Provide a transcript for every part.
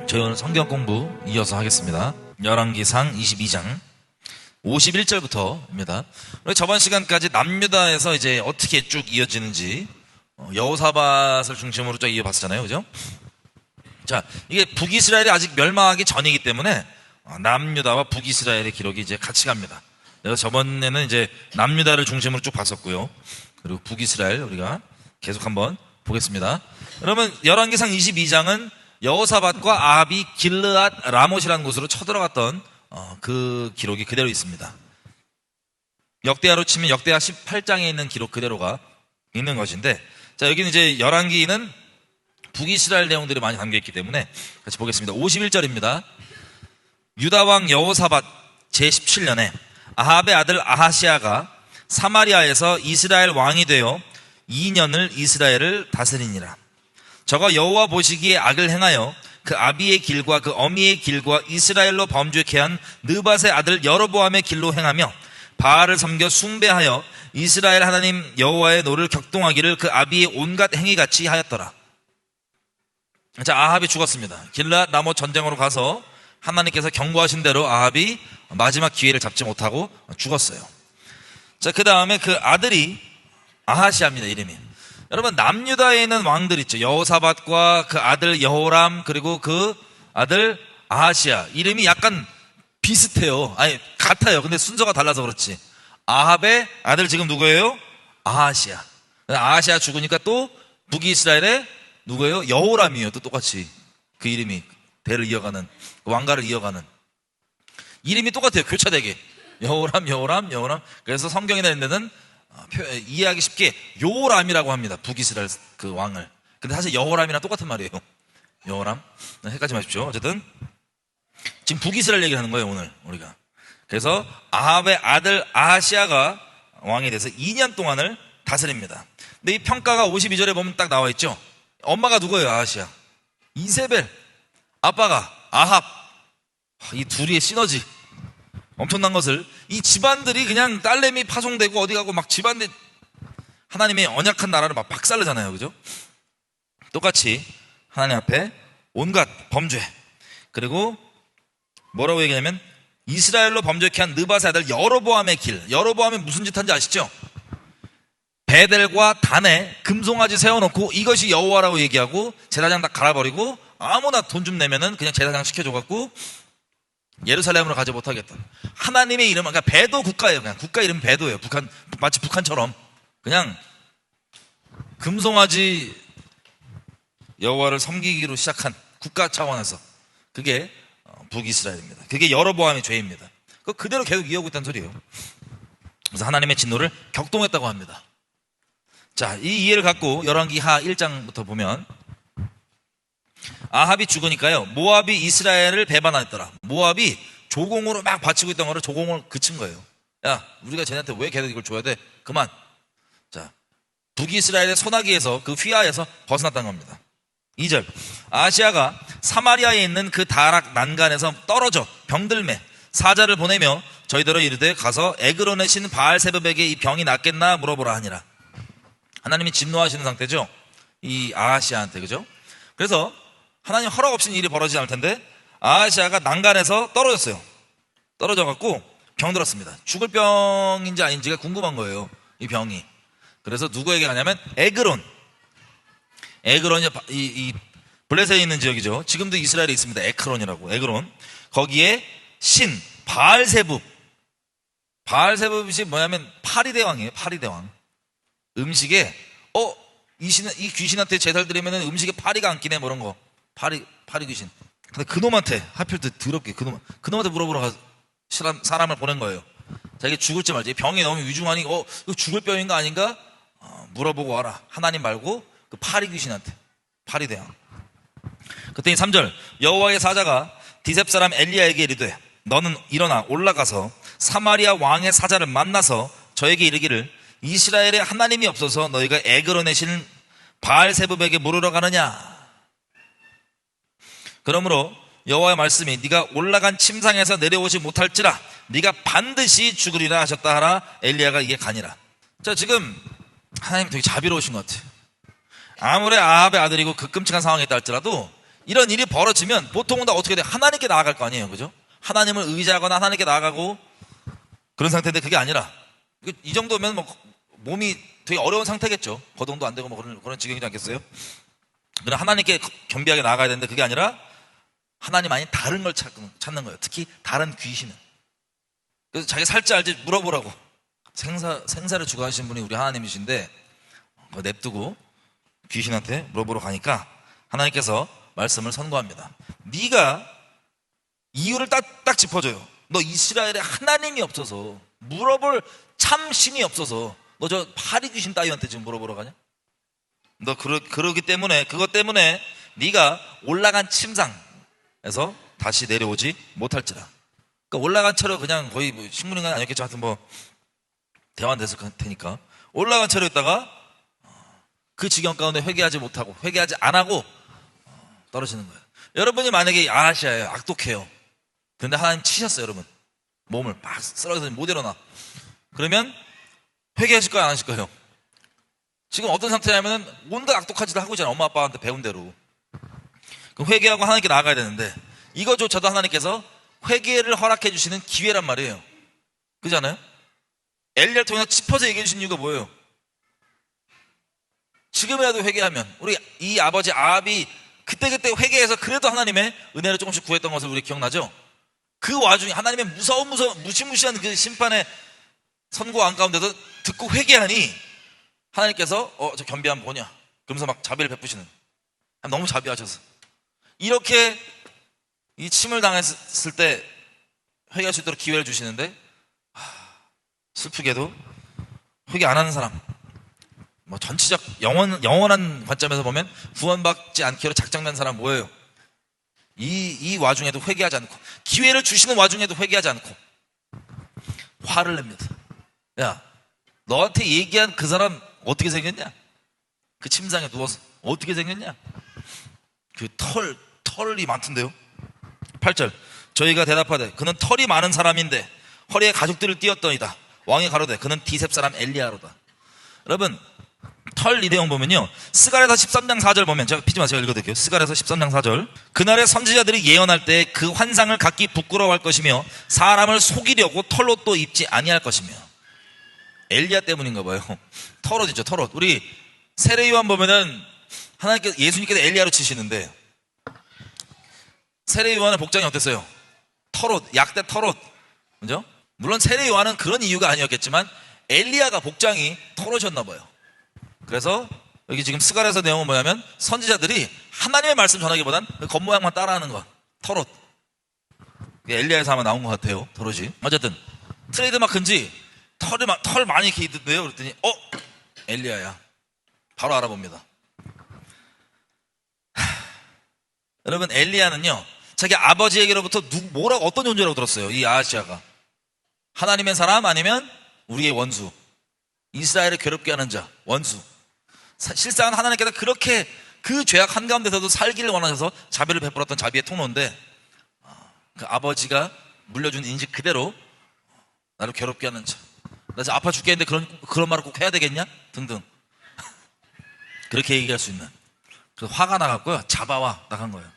저희 오늘 성경 공부 이어서 하겠습니다. 열왕기상 22장 51절부터입니다. 저번 시간까지 남유다에서 이제 어떻게 쭉 이어지는지 여호사밧을 중심으로 쭉 이어봤잖아요, 그죠? 자, 이게 북이스라엘이 아직 멸망하기 전이기 때문에 남유다와 북이스라엘의 기록이 이제 같이 갑니다. 그래서 저번에는 이제 남유다를 중심으로 쭉 봤었고요. 그리고 북이스라엘 우리가 계속 한번 보겠습니다. 그러면 열왕기상 22장은 여호사밧과 아합이 길르앗 라못이라는 곳으로 쳐들어갔던 그 기록이 그대로 있습니다. 역대하로 치면 역대하 18장에 있는 기록 그대로가 있는 것인데, 자, 여기는 이제 열왕기는 북이스라엘 내용들이 많이 담겨있기 때문에 같이 보겠습니다. 51절입니다. 유다왕 여호사밧 제17년에 아합의 아들 아하시아가 사마리아에서 이스라엘 왕이 되어 2년을 이스라엘을 다스리니라. 저가 여호와 보시기에 악을 행하여 그 아비의 길과 그 어미의 길과 이스라엘로 범죄케 한 느밧의 아들 여로보암의 길로 행하며 바알을 섬겨 숭배하여 이스라엘 하나님 여호와의 노를 격동하기를 그 아비의 온갖 행위같이 하였더라. 자, 아합이 죽었습니다. 길르앗 라못 전쟁으로 가서 하나님께서 경고하신 대로 아합이 마지막 기회를 잡지 못하고 죽었어요. 자, 그 다음에 그 아들이 아하시아입니다. 이름이. 여러분, 남유다에 있는 왕들 있죠. 여호사밧과 그 아들 여호람, 그리고 그 아들 아하시아. 이름이 약간 비슷해요. 아니, 같아요. 근데 순서가 달라서 그렇지. 아합의 아들 지금 누구예요? 아하시아. 아하시아 죽으니까 또 북이스라엘의 누구예요? 여호람이에요. 또 똑같이. 그 이름이 대를 이어가는, 왕가를 이어가는. 이름이 똑같아요. 교차되게. 여호람, 여호람, 여호람. 그래서 성경에 있는 데는 이해하기 쉽게 요람이라고 합니다. 북이스라엘 그 왕을. 근데 사실 여호람이랑 똑같은 말이에요. 여호람. 헷갈리지 마십시오. 어쨌든 지금 북이스라엘 얘기를 하는 거예요, 오늘 우리가. 그래서 아합의 아들 아하시아가 왕이 돼서 2년 동안을 다스립니다. 근데 이 평가가 52절에 보면 딱 나와 있죠. 엄마가 누구예요? 아하시아. 이세벨. 아빠가 아합. 이 둘이의 시너지 엄청난 것을, 이 집안들이 그냥 딸내미 파송되고 어디 가고 막 집안들, 하나님의 언약한 나라를 막 박살내잖아요, 그죠? 똑같이 하나님 앞에 온갖 범죄, 그리고 뭐라고 얘기하냐면 이스라엘로 범죄케 한 느밧의 아들 여로보암의 길. 여로보암이 무슨 짓 한지 아시죠? 베델과 단에 금송아지 세워놓고 이것이 여호와라고 얘기하고 제사장 다 갈아버리고 아무나 돈 좀 내면은 그냥 제사장 시켜줘갖고 예루살렘으로 가지 못하겠다. 하나님의 이름, 그러니까 배도 국가예요. 그냥 국가 이름 배도예요. 북한, 마치 북한처럼 그냥 금송아지 여호와를 섬기기로 시작한 국가 차원에서, 그게 북이스라엘입니다. 그게 여로보암의 죄입니다. 그거 그대로 계속 이어오고 있다는 소리예요. 그래서 하나님의 진노를 격동했다고 합니다. 자, 이 이해를 갖고 열왕기하 1장부터 보면, 아합이 죽으니까요, 모압이 이스라엘을 배반하였더라. 모압이 조공으로 막 바치고 있던 거를 조공을 그친 거예요. 야, 우리가 쟤네한테 왜 걔들 이걸 줘야 돼? 그만. 자, 북이스라엘의 소나기에서, 그 휘하에서 벗어났다는 겁니다. 2절. 아시아가 사마리아에 있는 그 다락 난간에서 떨어져 병들매 사자를 보내며 저희들로 이르되 가서 에그론의 신 바알세붑에게 이 병이 낫겠나 물어보라 하니라. 하나님이 진노하시는 상태죠, 이 아하시아한테, 그죠? 그래서 하나님 허락 없이는 일이 벌어지지 않을 텐데 아하시아가 난간에서 떨어졌어요. 떨어져갖고 병들었습니다. 죽을 병인지 아닌지가 궁금한 거예요, 이 병이. 그래서 누구에게 가냐면 에그론이 이 블레셋에 있는 지역이죠. 지금도 이스라엘에 있습니다. 에크론이라고. 에그론. 거기에 신 바알세붑. 바알세붑이 뭐냐면 파리대왕이에요. 파리대왕. 음식에 이 귀신한테 제사를 드리면 음식에 파리가 안 끼네, 뭐 이런 거. 파리 귀신. 근데 그놈한테, 하필 더럽게 그놈한테 물어보러 사람을 보낸 거예요. 자기 죽을지 말지. 병이 너무 위중하니 이거 죽을 병인가 아닌가 물어보고 와라. 하나님 말고 그 파리 귀신한테. 파리대왕. 그때니 3절. 여호와의 사자가 디셉 사람 엘리야에게 이르되 너는 일어나 올라가서 사마리아 왕의 사자를 만나서 저에게 이르기를 이스라엘에 하나님이 없어서 너희가 에그론의 신 바알세붑에게 물으러 가느냐. 그러므로 여호와의 말씀이 네가 올라간 침상에서 내려오지 못할지라 네가 반드시 죽으리라 하셨다 하라. 엘리야가 이게 가니라. 자, 지금 하나님 되게 자비로우신 것 같아요. 아무리 아합의 아들이고 그 끔찍한 상황에 있다 할지라도 이런 일이 벌어지면 보통은 다 어떻게 돼? 하나님께 나아갈 거 아니에요, 그죠? 하나님을 의지하거나 하나님께 나아가고 그런 상태인데 그게 아니라 이 정도면 뭐 몸이 되게 어려운 상태겠죠. 거동도 안 되고 뭐 그런 지경이지 않겠어요? 그러나 하나님께 겸비하게 나아가야 되는데 그게 아니라 하나님 아닌 다른 걸 찾는 거예요. 특히 다른 귀신을. 그래서 자기 살지 알지 물어보라고. 생사를 주관하신 분이 우리 하나님이신데 그거 냅두고 귀신한테 물어보러 가니까 하나님께서 말씀을 선고합니다. 네가 이유를 딱 짚어줘요. 너 이스라엘에 하나님이 없어서, 물어볼 참 신이 없어서 너 저 파리 귀신 따위한테 지금 물어보러 가냐? 너 그러기 때문에, 그것 때문에 네가 올라간 침상에서 다시 내려오지 못할지라. 그러니까 올라간 채로 그냥 거의 뭐 식물인간 아니었겠죠. 하여튼 뭐 대화는 됐을 테니까 올라간 채로 있다가 그 지경 가운데 회개하지 못하고, 회개하지 안 하고 떨어지는 거예요. 여러분이 만약에 아시아예요, 악독해요. 근데 하나님 치셨어요, 여러분. 몸을 막 쓰러져서 못 일어나. 그러면 회개하실 거예요, 안 하실 거예요? 지금 어떤 상태냐면은 온갖 악독한 짓을 하고 있잖아요. 엄마 아빠한테 배운 대로. 그럼 회개하고 하나님께 나아가야 되는데 이거조차도 하나님께서 회개를 허락해 주시는 기회란 말이에요. 그렇잖아요? 엘리야를 통해서 짚어서 얘기해 주신 이유가 뭐예요? 지금이라도 회개하면, 우리 이 아버지 아합이 그때그때 회개해서 그래도 하나님의 은혜를 조금씩 구했던 것을 우리 기억나죠? 그 와중에 하나님의 무시무시한 그 심판의 선고안 가운데도 듣고 회개하니 하나님께서 저 겸비한 뭐냐? 그러면서 막 자비를 베푸시는. 너무 자비하셔서 이렇게 이 침을 당했을 때 회개할 수 있도록 기회를 주시는데, 슬프게도 회개 안 하는 사람, 뭐 전체적 영원한 관점에서 보면 구원받지 않기로 작정된 사람 뭐예요? 이 와중에도 회개하지 않고, 기회를 주시는 와중에도 회개하지 않고 화를 냅니다. 야, 너한테 얘기한 그 사람 어떻게 생겼냐? 그 침상에 누워서 어떻게 생겼냐? 그 털이 많던데요. 8절, 저희가 대답하되 그는 털이 많은 사람인데 허리에 가죽들을 띄었더이다. 왕이 가로되 그는 디셉 사람 엘리야로다. 여러분, 털 이 내용 보면요, 스가랴서 13장 4절 보면, 제가 피지 마세요, 읽어드릴게요. 스가랴서 13장 4절. 그날의 선지자들이 예언할 때 그 환상을 각기 부끄러워할 것이며 사람을 속이려고 털옷도 입지 아니할 것이며. 엘리야 때문인가 봐요. 털옷이죠, 털옷. 우리 세례요한 보면은 하나님께서, 예수님께서 엘리야로 치시는데 세례요한의 복장이 어땠어요? 털옷, 약대 털옷. 그죠? 물론 세례요한은 그런 이유가 아니었겠지만 엘리야가 복장이 털옷이었나 봐요. 그래서 여기 지금 스가랴서 내용은 뭐냐면 선지자들이 하나님의 말씀 전하기보단 그 겉모양만 따라하는 거, 털옷. 엘리야에서 아마 나온 것 같아요, 털옷이. 어쨌든 트레이드마크인지 털 많이 이렇게 있던데요. 그랬더니 엘리야야. 바로 알아봅니다. 여러분, 엘리야는요 자기 아버지에게로부터 어떤 존재라고 들었어요? 이 아하시아가 하나님의 사람 아니면 우리의 원수, 이스라엘을 괴롭게 하는 자, 원수. 실상은 하나님께서 그렇게 그 죄악 한가운데서도 살기를 원하셔서 자비를 베풀었던 자비의 통로인데, 그 아버지가 물려준 인식 그대로 나를 괴롭게 하는 자, 나 지금 아파 죽겠는데 그런 말을 꼭 해야 되겠냐? 등등. 그렇게 얘기할 수 있는. 그래서 화가 나갔고요, 잡아와 나간 거예요.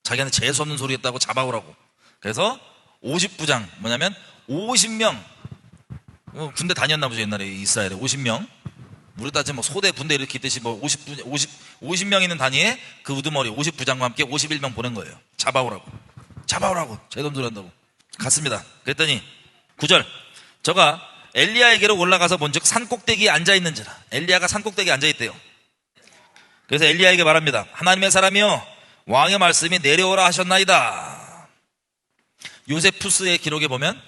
자기한테 재수없는 소리 했다고 잡아오라고. 그래서 50부장, 뭐냐면 50명, 군대 다녔나 보죠, 옛날에 이스라엘에. 50명, 우리 따지면 뭐 소대 분대 이렇게 있듯이 뭐 50명 있는 단위에 그 우두머리 50부장과 함께 51명 보낸 거예요. 잡아오라고 제돈소리 한다고. 갔습니다. 그랬더니 9절, 저가 엘리야에게로 올라가서 본즉 산꼭대기에 앉아있는지라. 엘리야가 산꼭대기에 앉아있대요. 그래서 엘리야에게 말합니다. 하나님의 사람이여, 왕의 말씀이 내려오라 하셨나이다. 요세푸스의 기록에 보면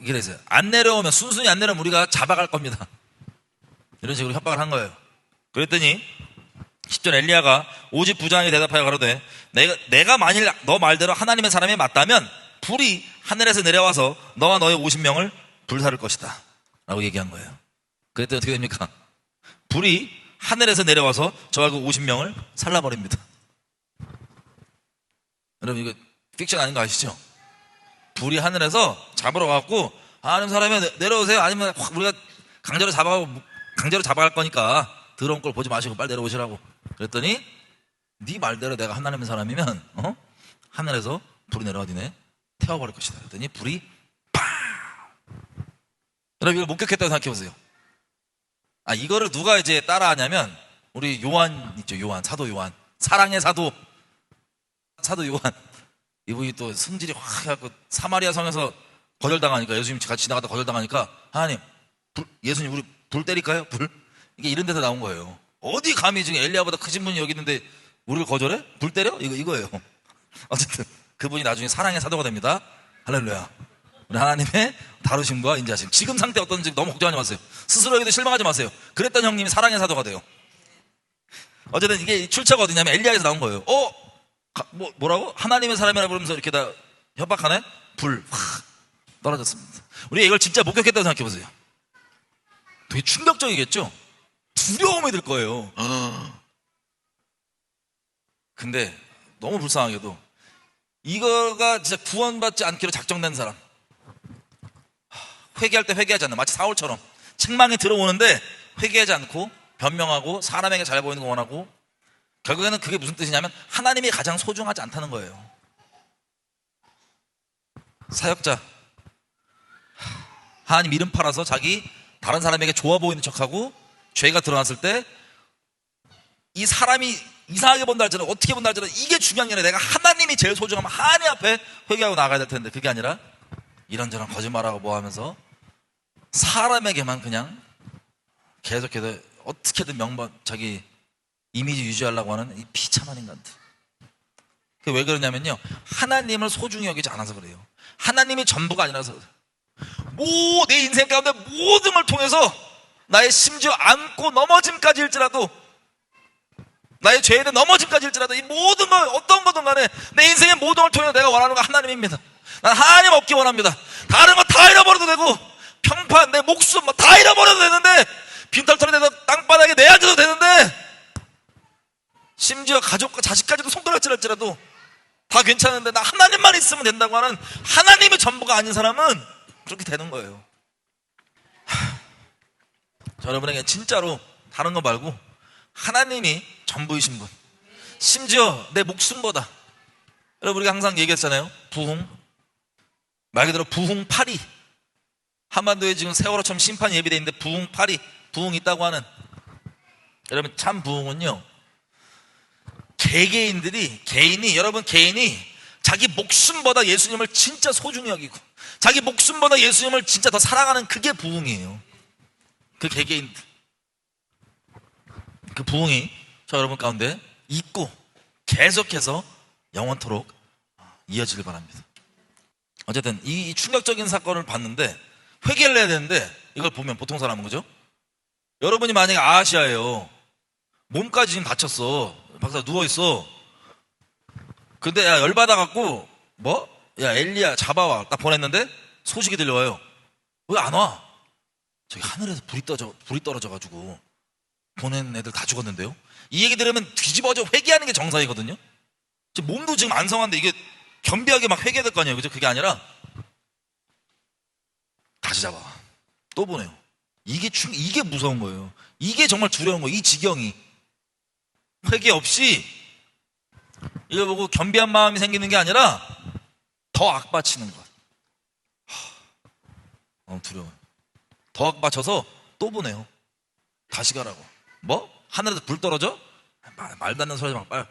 이게 그래서요, 안 내려오면, 순순히 안 내려오면 우리가 잡아갈 겁니다. 이런 식으로 협박을 한 거예요. 그랬더니 10절, 엘리야가 50부장에게 대답하여 가로되 내가 만일 너 말대로 하나님의 사람이 맞다면 불이 하늘에서 내려와서 너와 너의 50명을 불사를 것이다 라고 얘기한 거예요. 그랬더니 어떻게 됩니까? 불이 하늘에서 내려와서 저와 그 50명을 살라버립니다. 여러분, 이거 픽션 아닌 거 아시죠? 불이 하늘에서 잡으러 가고, 아는 사람이 내려오세요, 아니면 우리가 강제로 잡아갈 거니까 더러운 걸 보지 마시고 빨리 내려오시라고. 그랬더니 네 말대로 내가 하나님의 사람이면 하늘에서 불이 내려와 니네 태워버릴 것이다. 그랬더니 불이 팍! 여러분 이걸 목격했다고 생각해보세요. 이거를 누가 이제 따라하냐면 우리 요한 있죠. 요한, 사도 요한, 사랑의 사도 요한. 이분이 또 성질이 확 해갖고 사마리아 성에서 거절당하니까, 예수님 같이 지나가다 거절당하니까, 하나님 예수님 우리 불 때릴까요? 불? 이게 이런 데서 나온 거예요. 어디 감히 지금 엘리야보다 크신 분이 여기 있는데 우리를 거절해? 불 때려? 이거예요. 어쨌든 그분이 나중에 사랑의 사도가 됩니다. 할렐루야. 우리 하나님의 다루심과 인자심. 지금 상태 어떤지 너무 걱정하지 마세요. 스스로에게도 실망하지 마세요. 그랬던 형님이 사랑의 사도가 돼요. 어쨌든 이게 출처가 어디냐면 엘리야에서 나온 거예요. 뭐라고? 하나님의 사람이라 부르면서 이렇게 다 협박하네? 불 확 떨어졌습니다. 우리가 이걸 진짜 목격했다고 생각해 보세요. 되게 충격적이겠죠? 두려움이 들 거예요. 근데 너무 불쌍하게도 이거가 진짜 구원받지 않기로 작정된 사람, 회개할 때 회개하지 않는, 마치 사울처럼 책망이 들어오는데 회개하지 않고 변명하고 사람에게 잘 보이는 거 원하고, 결국에는 그게 무슨 뜻이냐면 하나님이 가장 소중하지 않다는 거예요. 사역자, 하나님 이름 팔아서 자기 다른 사람에게 좋아 보이는 척하고 죄가 드러났을 때 이 사람이 이상하게 본다 할지라도 어떻게 본다 할지라도 이게 중요한 게 아니라 내가 하나님이 제일 소중하면 하나님 앞에 회개하고 나가야 될 텐데, 그게 아니라 이런저런 거짓말하고 뭐 하면서 사람에게만 그냥 계속해서 어떻게든 자기 이미지 유지하려고 하는 이 비참한 인간들. 그게 왜 그러냐면요, 하나님을 소중히 여기지 않아서 그래요. 하나님이 전부가 아니라서 그래요. 내 인생 가운데 모든 걸 통해서 나의 심지어 안고 넘어짐까지 일지라도, 나의 죄에 대한 넘어짐까지 일지라도 이 모든 걸 어떤 거든 간에 내 인생의 모든 걸 통해서 내가 원하는 건 하나님입니다. 난 하나님 없기 원합니다. 다른 거 다 잃어버려도 되고 평판, 내 목숨 다 잃어버려도 되는데, 빈털터리 내서 땅바닥에 내앉아도 되는데, 심지어 가족과 자식까지도 손가락질할지라도 다 괜찮은데 나 하나님만 있으면 된다고 하는 하나님의 전부가 아닌 사람은 그렇게 되는 거예요. 여러분에게 진짜로 다른 거 말고 하나님이 전부이신 분, 심지어 내 목숨보다, 여러분 우리가 항상 얘기했잖아요. 부흥, 말 그대로 부흥8이, 한반도에 지금 세월호처럼 심판이 예비되어 있는데 부흥8이, 부흥이 있다고 하는, 여러분 참 부흥은요, 여러분 개인이 자기 목숨보다 예수님을 진짜 소중히 여기고 자기 목숨보다 예수님을 진짜 더 사랑하는, 그게 부흥이에요. 그 개개인들, 그 부흥이 저 여러분 가운데 있고 계속해서 영원토록 이어지길 바랍니다. 어쨌든 이 충격적인 사건을 봤는데 회개를 해야 되는데, 이걸 보면 보통 사람은, 그죠? 여러분이 만약에 아시아예요. 몸까지 지금 다쳤어. 박사 누워있어. 근데 열받아갖고 엘리야 잡아와 딱 보냈는데 소식이 들려와요. 왜 안 와? 저기 하늘에서 불이 떨어져가지고 보낸 애들 다 죽었는데요. 이 얘기 들으면 뒤집어져 회개하는 게 정상이거든요. 몸도 지금 안성한데 이게 겸비하게 막 회개될 거 아니에요, 그죠? 그게 아니라 다시 잡아 또 보내요. 이게 무서운 거예요. 이게 정말 두려운 거예요. 이 지경이 회개 없이 이걸 보고 겸비한 마음이 생기는 게 아니라 더 악받치는 것. 너무 두려워요. 더 악받쳐서 또 보내요. 다시 가라고. 하늘에서 불 떨어져? 말도 안 되는 소리 하지 마. 빨리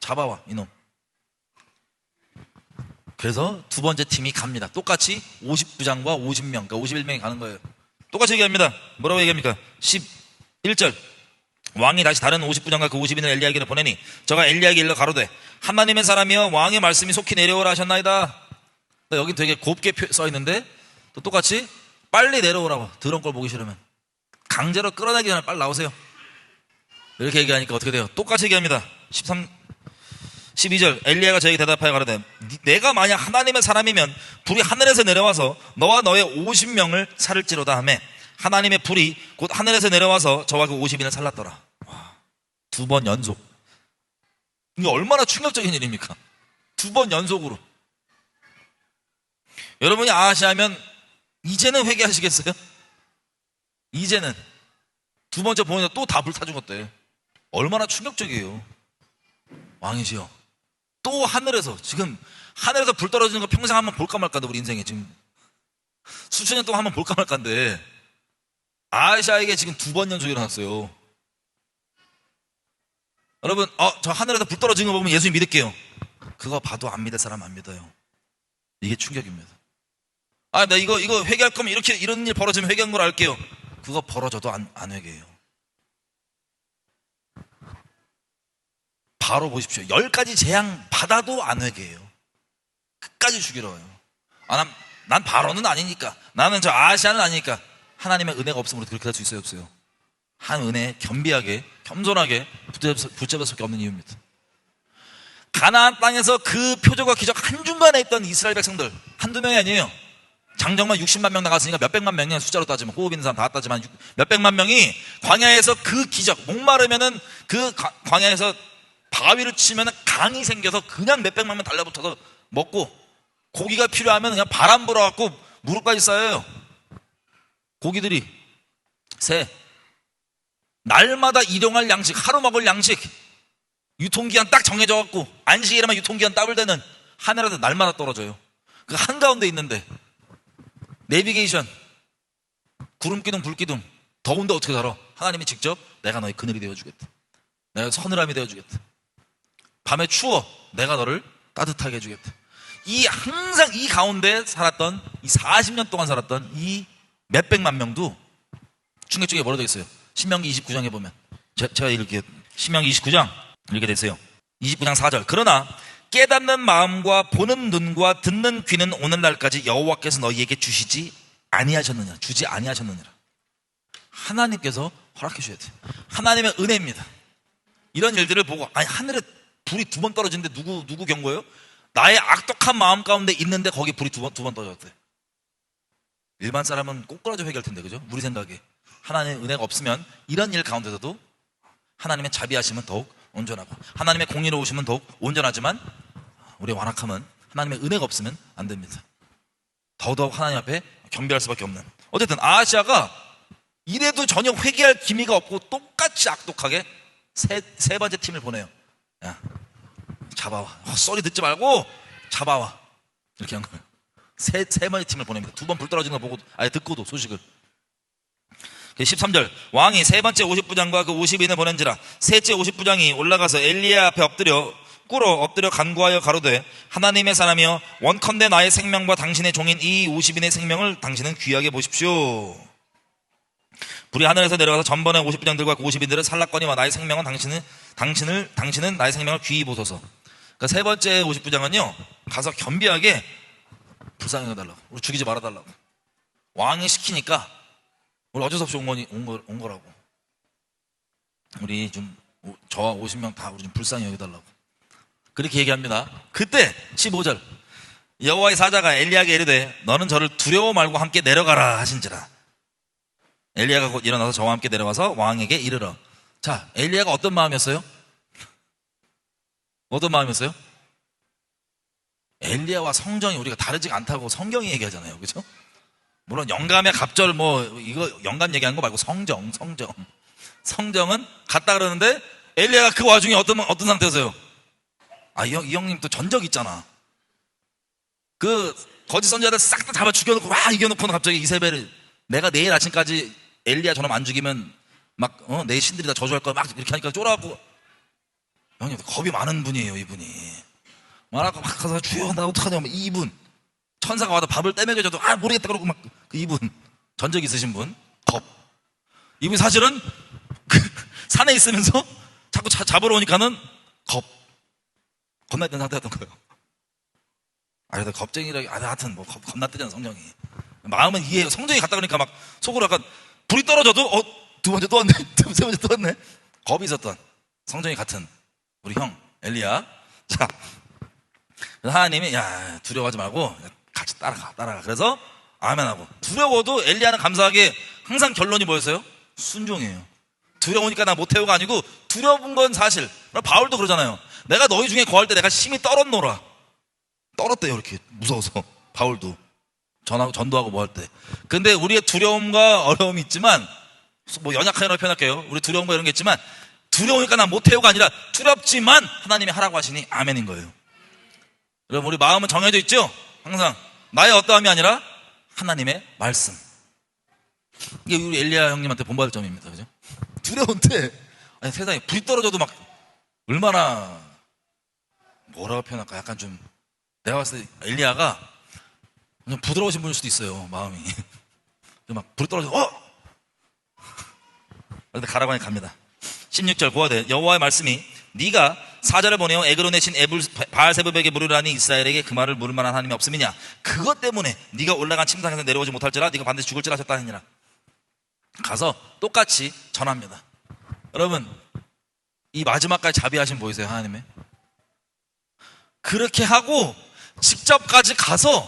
잡아와 이놈. 그래서 두 번째 팀이 갑니다. 똑같이 50부장과 50명, 그러니까 51명이 가는 거예요. 똑같이 얘기합니다. 뭐라고 얘기합니까? 11절. 왕이 다시 다른 50부장과 그 50인을 엘리야에게 보내니 저가 엘리야에게 일러 가로되 하나님의 사람이여 왕의 말씀이 속히 내려오라 하셨나이다. 여기 되게 곱게 써있는데 또 똑같이 빨리 내려오라고. 더러운 걸 보기 싫으면 강제로 끌어내기 전에 빨리 나오세요. 이렇게 얘기하니까 어떻게 돼요? 똑같이 얘기합니다. 12절. 엘리야가 저에게 대답하여 가로되 내가 만약 하나님의 사람이면 불이 하늘에서 내려와서 너와 너의 50명을 살을지로다 하매 하나님의 불이 곧 하늘에서 내려와서 저와 그 50인을 살랐더라. 두 번 연속. 이게 얼마나 충격적인 일입니까? 두 번 연속으로. 여러분이 아시하면 이제는 회개하시겠어요? 이제는. 두 번째 보니까 또 다 불타 죽었대. 얼마나 충격적이에요. 왕이시여. 또 하늘에서, 지금 하늘에서 불 떨어지는 거 평생 한번 볼까 말까인데, 우리 인생에 지금 수천 년 동안 한번 볼까 말까인데 아시아에게 지금 2번 연속 일어났어요. 여러분, 저 하늘에서 불 떨어지는 거 보면 예수님 믿을게요. 그거 봐도 안 믿을 사람 안 믿어요. 이게 충격입니다. 나 이거 회개할 거면 이렇게 이런 일 벌어지면 회개한 걸 알게요. 그거 벌어져도 안 회개해요. 바로 보십시오. 10가지 재앙 받아도 안 회개해요. 끝까지 죽이러 와요. 난 바로는 아니니까, 나는 저 아시아는 아니니까. 하나님의 은혜가 없으면 그렇게 할 수 있어요, 없어요? 한 은혜에 겸비하게, 겸손하게 붙잡을 수밖에 없는 이유입니다. 가나안 땅에서 그 표적과 기적 한중간에 있던 이스라엘 백성들, 한두 명이 아니에요. 장정만 60만 명 나갔으니까 몇백만 명이야. 숫자로 따지면, 호흡 있는 사람 다 따지만 몇백만 명이 광야에서 그 기적, 목마르면은 그 광야에서 바위를 치면은 강이 생겨서 그냥 몇백만 명 달라붙어서 먹고, 고기가 필요하면 그냥 바람 불어갖고 무릎까지 쌓여요. 고기들이 새, 날마다 일용할 양식, 하루 먹을 양식, 유통기한 딱 정해져갖고 안식일에만 유통기한 따블대는 하늘에서 날마다 떨어져요. 그 한가운데 있는데 내비게이션, 구름기둥 불기둥, 더운데 어떻게 살아? 하나님이 직접 내가 너의 그늘이 되어주겠다, 내가 서늘함이 되어주겠다, 밤에 추워 내가 너를 따뜻하게 해주겠다. 항상 이 가운데 살았던, 이 40년 동안 살았던 이 몇백만 명도 충격적이게 뭐라 되어 있어요? 신명기 29장에 보면, 제가 읽을게요. 신명기 29장 읽게 됐어요. 29장 4절. 그러나 깨닫는 마음과 보는 눈과 듣는 귀는 오늘날까지 여호와께서 너희에게 주지 아니하셨느니라. 하나님께서 허락해 주셔야 돼요. 하나님의 은혜입니다. 이런 일들을 보고, 하늘에 불이 2번 떨어지는데 누구 경고예요? 나의 악독한 마음 가운데 있는데 거기 불이 두 번 떨어졌대. 일반 사람은 꼬꾸라져 회개할 텐데, 그죠? 우리 생각에 하나님의 은혜가 없으면 이런 일 가운데서도 하나님의 자비하심은 더욱 온전하고, 하나님의 공의로우심은 더욱 온전하지만, 우리의 완악함은 하나님의 은혜가 없으면 안 됩니다. 더더욱 하나님 앞에 겸비할 수밖에 없는. 어쨌든 아시아가 이래도 전혀 회개할 기미가 없고 똑같이 악독하게 세 번째 팀을 보내요. 야, 잡아와. 헛소리 듣지 말고 잡아와. 이렇게 한 거예요. 세 번째 팀을 보냅니다. 2번 불 떨어지는 거 보고, 듣고도 소식을. 13절. 왕이 세 번째 50부장과 그 50인을 보낸지라. 셋째 50부장이 올라가서 엘리야 앞에 엎드려 간구하여 가로되, 하나님의 사람이여, 원컨대 나의 생명과 당신의 종인 이 50인의 생명을 당신은 귀하게 보십시오. 불이 하늘에서 내려가서 전번에 50부장들과 그 50인들을 살랐거니와 나의 생명은 당신은 나의 생명을 귀히 보소서. 그러니까 세 번째 50부장은요, 가서 겸비하게 불쌍히 여달라고, 우리 죽이지 말아달라고. 왕이 시키니까 우리 어쩔 수 없이 온 거라고. 우리 저와 50명 다 우리 좀 불쌍히 여겨달라고. 그렇게 얘기합니다. 그때 15절. 여호와의 사자가 엘리야에게 이르되, 너는 저를 두려워 말고 함께 내려가라 하신지라. 엘리야가 곧 일어나서 저와 함께 내려와서 왕에게 이르러. 자, 엘리야가 어떤 마음이었어요? 어떤 마음이었어요? 엘리야와 성정이 우리가 다르지 않다고 성경이 얘기하잖아요, 그렇죠? 물론 영감의 갑절 이거 영감 얘기하는 거 말고 성정은 같다 그러는데, 엘리야가 그 와중에 어떤 상태였어요? 이 형님 또 전적 있잖아. 그 거짓 선지자들 싹 다 잡아 죽여놓고 이겨놓고는 갑자기 이세벨을, 내가 내일 아침까지 엘리야 저놈 안 죽이면 내 신들이 다 저주할 거야, 이렇게 하니까 쫄아갖고. 형님 겁이 많은 분이에요, 이분이. 말하고 막 가서, 주여 나 어떡하냐, 이분 천사가 와서 밥을 떼먹여줘도 모르겠다 그러고 그 이분 전적 있으신 분, 이분 사실은 산에 있으면서 자꾸 잡으러 오니까는 겁나 있던 상태였던 거예요. 그래도 겁쟁이라, 하여튼 겁나 뜨잖아, 성경이. 마음은 이해해요. 성경이 갔다 그러니까 막 속으로 약간 불이 떨어져도 2번째 또 왔네, 세 번째 또 왔네. 겁이 있었던 성경이 같은 우리 형 엘리야. 자, 하나님이 두려워하지 말고 같이 따라가. 그래서 아멘하고. 두려워도 엘리야는 감사하게 항상 결론이 뭐였어요? 순종이에요. 두려우니까 나 못해요가 아니고, 두려운 건 사실. 바울도 그러잖아요. 내가 너희 중에 거할 때 내가 심히 떨었노라. 떨었대요, 이렇게 무서워서. 바울도 전도하고 뭐 할 때. 근데 우리의 두려움과 어려움이 있지만, 연약하게 표현할게요. 우리 두려움과 이런 게 있지만, 두려우니까 난 못해요가 아니라 두렵지만 하나님이 하라고 하시니 아멘인 거예요. 여러분, 우리 마음은 정해져 있죠? 항상 나의 어떠함이 아니라 하나님의 말씀. 이게 우리 엘리야 형님한테 본받을 점입니다. 그죠? 두려운데, 아니, 세상에 불이 떨어져도 막 얼마나, 뭐라고 표현할까? 약간 좀, 내가 봤을 때 엘리야가 좀 부드러우신 분일 수도 있어요, 마음이. 막 불이 떨어져, 그런데 가라고 하니 갑니다. 16절 고하되 여호와의 말씀이 네가 사자를 보내어 에그론의 신 바알세불에게 물으라니 이스라엘에게 그 말을 물을 만한 하나님이 없음이냐. 그것 때문에 네가 올라간 침상에서 내려오지 못할지라 네가 반드시 죽을지라 하셨다 하니라. 가서 똑같이 전합니다. 여러분, 이 마지막까지 자비하심 보이세요? 하나님의 그렇게 하고 직접까지 가서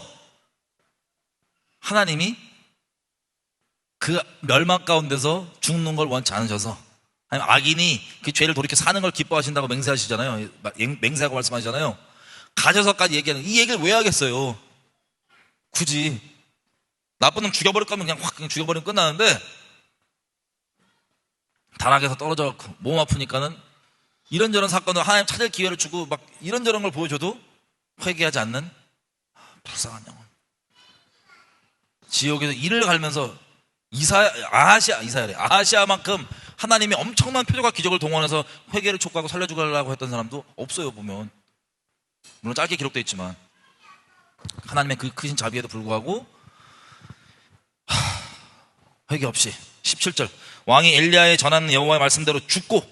하나님이 그 멸망 가운데서 죽는 걸 원치 않으셔서, 아니면 악인이 그 죄를 돌이켜 사는 걸 기뻐하신다고 맹세하시잖아요. 맹세하고 말씀하시잖아요. 가셔서까지 얘기하는, 이 얘기를 왜 하겠어요? 굳이 나쁜 놈 죽여버릴 거면 그냥 확 죽여버리면 끝나는데, 다락에서 떨어져 몸 아프니까는 이런저런 사건을 하나님 찾을 기회를 주고 막 이런저런 걸 보여줘도 회개하지 않는 불쌍한 영혼. 지옥에서 이를 갈면서 아하시아만큼 하나님이 엄청난 표적과 기적을 동원해서 회개를 촉구하고 살려주려고 했던 사람도 없어요. 보면 물론 짧게 기록되어 있지만 하나님의 그 크신 자비에도 불구하고 회개 없이. 17절 왕이 엘리야에 전하는 여호와의 말씀대로 죽고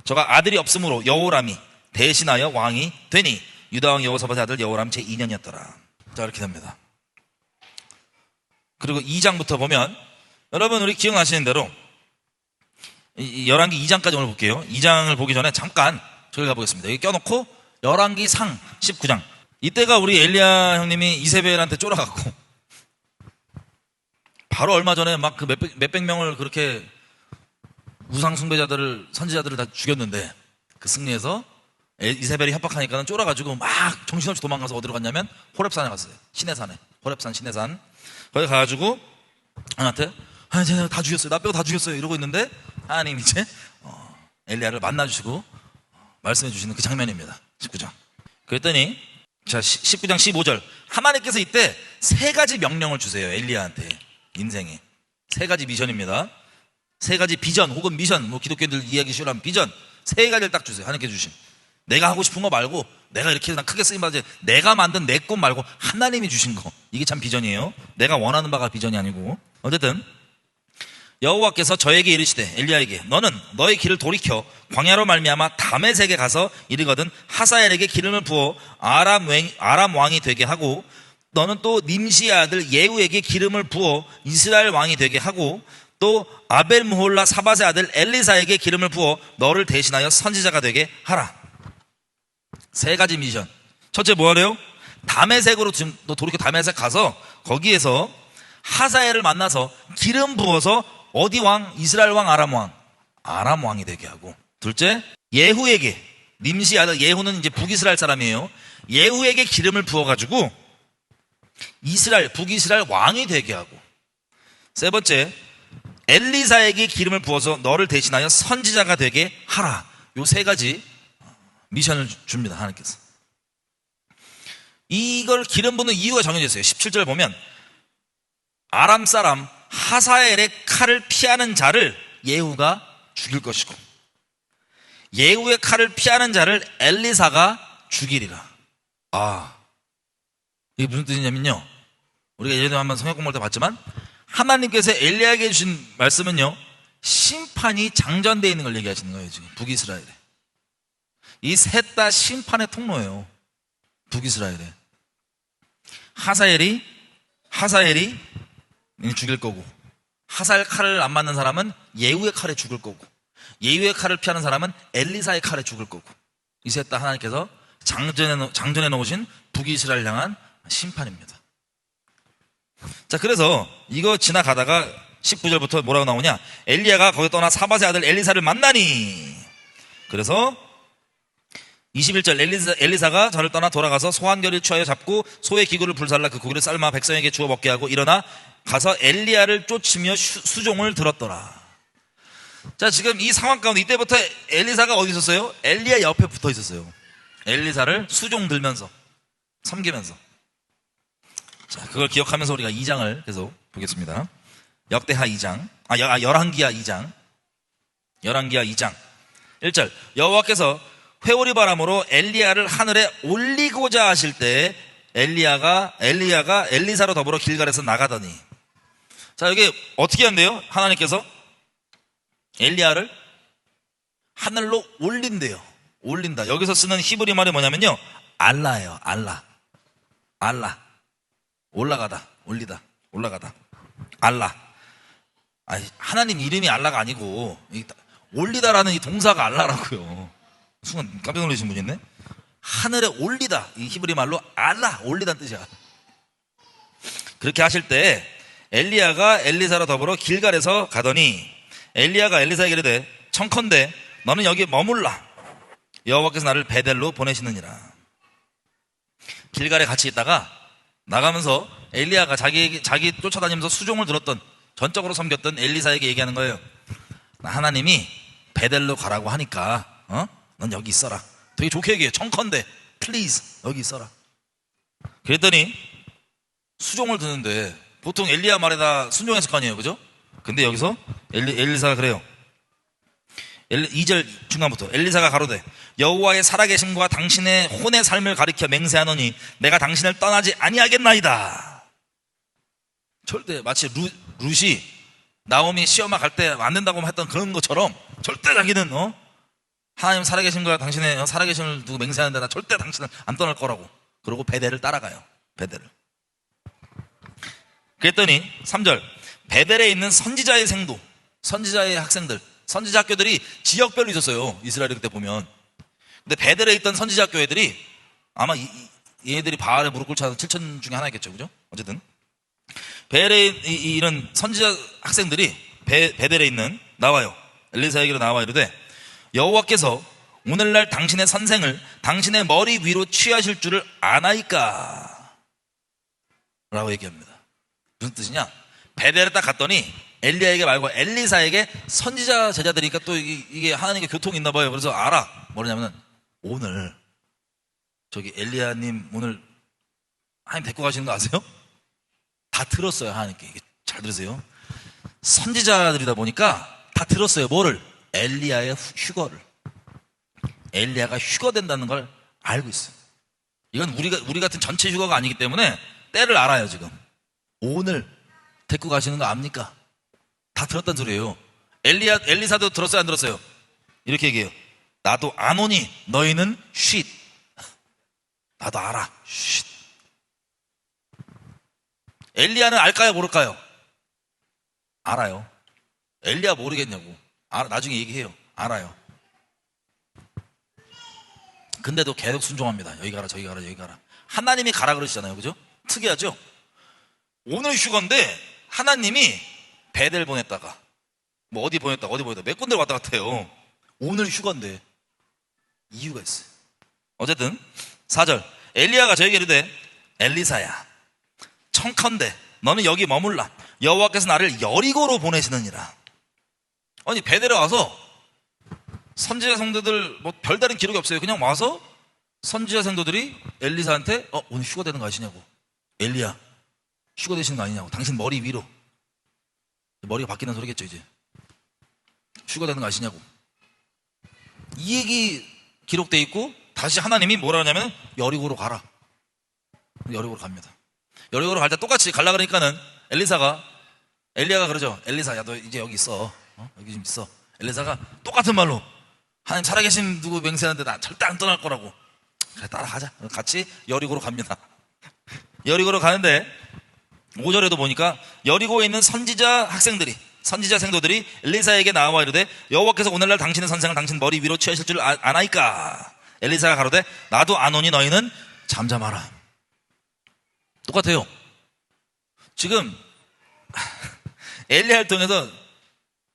저가 아들이 없으므로 여호람이 대신하여 왕이 되니 유다왕 여호사밧의 아들 여호람 제2년이었더라. 자, 이렇게 됩니다. 그리고 2장부터 보면 여러분 우리 기억나시는 대로 열왕기 2장까지 오늘 볼게요. 2장을 보기 전에 잠깐 저기 가보겠습니다. 여기 껴놓고 열왕기 상 19장. 이때가 우리 엘리야 형님이 이세벨한테 쫄아갖고 바로 얼마 전에 막 그 몇백 명을 그렇게 우상 숭배자들을, 선지자들을 다 죽였는데 그 승리에서 이세벨이 협박하니까는 쫄아가지고 막 정신없이 도망가서 어디로 갔냐면 호렙산에 갔어요. 시내산에. 호렙산 시내산. 거기 가가지고 하나한테 제가 다 죽였어요. 나 빼고 다 죽였어요. 이러고 있는데 하나님 이제 엘리야를 만나주시고 말씀해 주시는 그 장면입니다. 19장. 그랬더니 자 19장 15절 하나님께서 이때 세 가지 명령을 주세요. 엘리야한테. 인생에 세 가지 미션입니다. 세 가지 비전 혹은 미션, 뭐 기독교인들 이해하기 쉬우라면 비전 세 가지를 딱 주세요. 하나님께서 주신. 내가 하고 싶은 거 말고 내가 이렇게 난 크게 쓰임받지, 내가 만든 내 꿈 말고 하나님이 주신 거. 이게 참 비전이에요. 내가 원하는 바가 비전이 아니고. 어쨌든 여호와께서 저에게 이르시되 엘리야에게 너는 너의 길을 돌이켜 광야로 말미암아 다메섹에 가서 이르거든 하사엘에게 기름을 부어 아람 왕이 되게 하고 너는 또 님시의 아들 예후에게 기름을 부어 이스라엘 왕이 되게 하고 또 아벨무홀라 사밧의 아들 엘리사에게 기름을 부어 너를 대신하여 선지자가 되게 하라. 세 가지 미션. 첫째 뭐하래요? 다메섹으로 지금 너 돌이켜 다메섹 가서 거기에서 하사엘을 만나서 기름 부어서 어디 왕? 이스라엘 왕, 아람 왕이 되게 하고. 둘째, 예후에게, 님시 아들 예후는 이제 북이스라엘 사람이에요. 예후에게 기름을 부어가지고 북이스라엘 왕이 되게 하고. 세 번째, 엘리사에게 기름을 부어서 너를 대신하여 선지자가 되게 하라. 요 세 가지 미션을 줍니다. 하나님께서. 이걸 기름 부는 이유가 정해져 있어요. 17절 보면 아람 사람 하사엘의 칼을 피하는 자를 예후가 죽일 것이고 예후의 칼을 피하는 자를 엘리사가 죽이리라. 이게 무슨 뜻이냐면요, 우리가 예전에 한번 성경 공부할 때 봤지만 하나님께서 엘리야에게 주신 말씀은요, 심판이 장전되어 있는 걸 얘기하시는 거예요. 지금 북이스라엘에 이 셋 다 심판의 통로예요. 북이스라엘에 하사엘이 죽일 거고, 하사엘 칼을 안 맞는 사람은 예후의 칼에 죽을 거고, 예후의 칼을 피하는 사람은 엘리사의 칼에 죽을 거고, 이 셋 다 하나님께서 장전해 놓으신 북이스라엘 향한 심판입니다. 자, 그래서 이거 지나가다가 19절부터 뭐라고 나오냐, 엘리야가 거기 떠나 사밧의 아들 엘리사를 만나니. 그래서 21절 엘리사가 저를 떠나 돌아가서 소 한 결을 취하여 잡고 소의 기구를 불살라 그 고기를 삶아 백성에게 주어 먹게 하고 일어나 가서 엘리야를 쫓으며 수종을 들었더라. 자, 지금 이 상황 가운데 이때부터 엘리사가 어디 있었어요? 엘리야 옆에 붙어 있었어요. 엘리사를 수종 들면서 섬기면서. 자, 그걸 기억하면서 우리가 2장을 계속 보겠습니다. 역대하 2장, 열왕기하 2장, 열왕기하 2장 1절. 여호와께서 회오리 바람으로 엘리야를 하늘에 올리고자 하실 때 엘리야가 엘리사로 더불어 길갈에서 나가더니. 자, 여기 어떻게 한대요? 하나님께서 엘리야를 하늘로 올린대요. 올린다. 여기서 쓰는 히브리 말이 뭐냐면요, 알라예요. 알라. 올라가다, 올리다, 올라가다. 알라. 아니, 하나님 이름이 알라가 아니고 올리다라는 이 동사가 알라라고요. 순간 깜짝 놀라신 분이 있네. 하늘에 올리다, 이 히브리 말로 알라, 올리다는 뜻이야. 그렇게 하실 때 엘리야가 엘리사로 더불어 길갈에서 가더니 엘리야가 엘리사에게 이르되 청컨대 너는 여기 머물라. 여호와께서 나를 베델로 보내시느니라. 길갈에 같이 있다가 나가면서 엘리야가 자기 쫓아다니면서 수종을 들었던, 전적으로 섬겼던 엘리사에게 얘기하는 거예요. 하나님이 베델로 가라고 하니까 넌 여기 있어라. 되게 좋게 얘기해요. 청컨대 플리즈 여기 있어라. 그랬더니 수종을 드는데 보통 엘리야 말에다 순종했을 거 아니에요, 그죠? 근데 여기서 엘리사가 그래요. 2절 중간부터 엘리사가 가로되 여호와의 살아계심과 당신의 혼의 삶을 가리켜 맹세하노니 내가 당신을 떠나지 아니하겠나이다. 절대 마치 룻이 나오미 시엄마 갈 때 안 된다고 했던 그런 것처럼 절대 자기는 하나님 살아계심과 당신의 살아계심을 두고 맹세하는데 나 절대 당신을 안 떠날 거라고. 그러고 베델을 따라가요. 베델을. 그랬더니 3절 베델에 있는 선지자의 생도, 선지자의 학생들, 선지자 학교들이 지역별로 있었어요. 이스라엘에 그때 보면. 근데 베델에 있던 선지자 학교 애들이 아마 얘네들이 바알에 무릎 꿇지 않은 7천 중에 하나겠죠, 그죠? 어쨌든 베델에 이런 선지자 학생들이 베델에 있는 나와요. 엘리사에게로 나와 이르되 여호와께서 오늘날 당신의 선생을 당신의 머리 위로 취하실 줄을 아나이까? 라고 얘기합니다. 무슨 뜻이냐? 베델에 딱 갔더니 엘리야에게 말고 엘리사에게 선지자 제자들이니까 또 이게 하나님께 교통이 있나 봐요. 그래서 알아. 뭐냐면은 오늘 저기 엘리야님 오늘 하나님 데리고 가시는 거 아세요? 다 들었어요. 하나님께. 이게 잘 들으세요. 선지자들이다 보니까 다 들었어요. 뭐를? 엘리야의 휴거를. 엘리야가 휴거된다는 걸 알고 있어요. 이건 우리 같은 전체 휴거가 아니기 때문에 때를 알아요. 지금 오늘 데리고 가시는 거 압니까? 다 들었단 소리예요. 엘리사도 들었어요, 안 들었어요? 이렇게 얘기해요. 나도 아노니 너희는 쉿. 나도 알아. 쉿. 엘리야는 알까요, 모를까요? 알아요. 엘리야 모르겠냐고. 나중에 얘기해요. 알아요. 근데도 계속 순종합니다. 여기 가라, 저기 가라, 여기 가라. 하나님이 가라 그러시잖아요, 그죠? 특이하죠? 오늘 휴가인데 하나님이 베델 보냈다가 뭐 어디 보냈다 몇 군데 왔다 갔다 해요. 오늘 휴가인데 이유가 있어요. 어쨌든 4절 엘리야가 저에게 이르되 엘리사야 청컨대 너는 여기 머물라. 여호와께서 나를 여리고로 보내시느니라. 아니 베델에 와서 선지자 성도들 뭐 별다른 기록이 없어요. 그냥 와서 선지자 성도들이 엘리사한테 오늘 휴가 되는 거 아시냐고. 엘리야 휴가 되시는 거 아니냐고. 당신 머리 위로. 머리가 바뀌는 소리겠죠 이제. 휴가 되는 거 아시냐고. 이 얘기 기록돼 있고 다시 하나님이 뭐라 하냐면 여리고로 가라. 여리고로 갑니다. 여리고로 갈 때 똑같이 갈라 그러니까는 엘리야가 그러죠. 엘리사 야 너 이제 여기 있어. 여기 좀 있어. 엘리사가 똑같은 말로 하나님 살아계신 누구 맹세하는데 나 절대 안 떠날 거라고. 그래 따라가자. 같이 여리고로 갑니다. 여리고로 가는데 5절에도 보니까 여리고에 있는 선지자 생도들이 엘리사에게 나와 이르되 여호와께서 오늘날 당신의 선생을 당신 머리 위로 취하실 줄 아나이까? 엘리사가 가로되 나도 아노니 너희는 잠잠하라. 똑같아요. 지금 엘리야를 통해서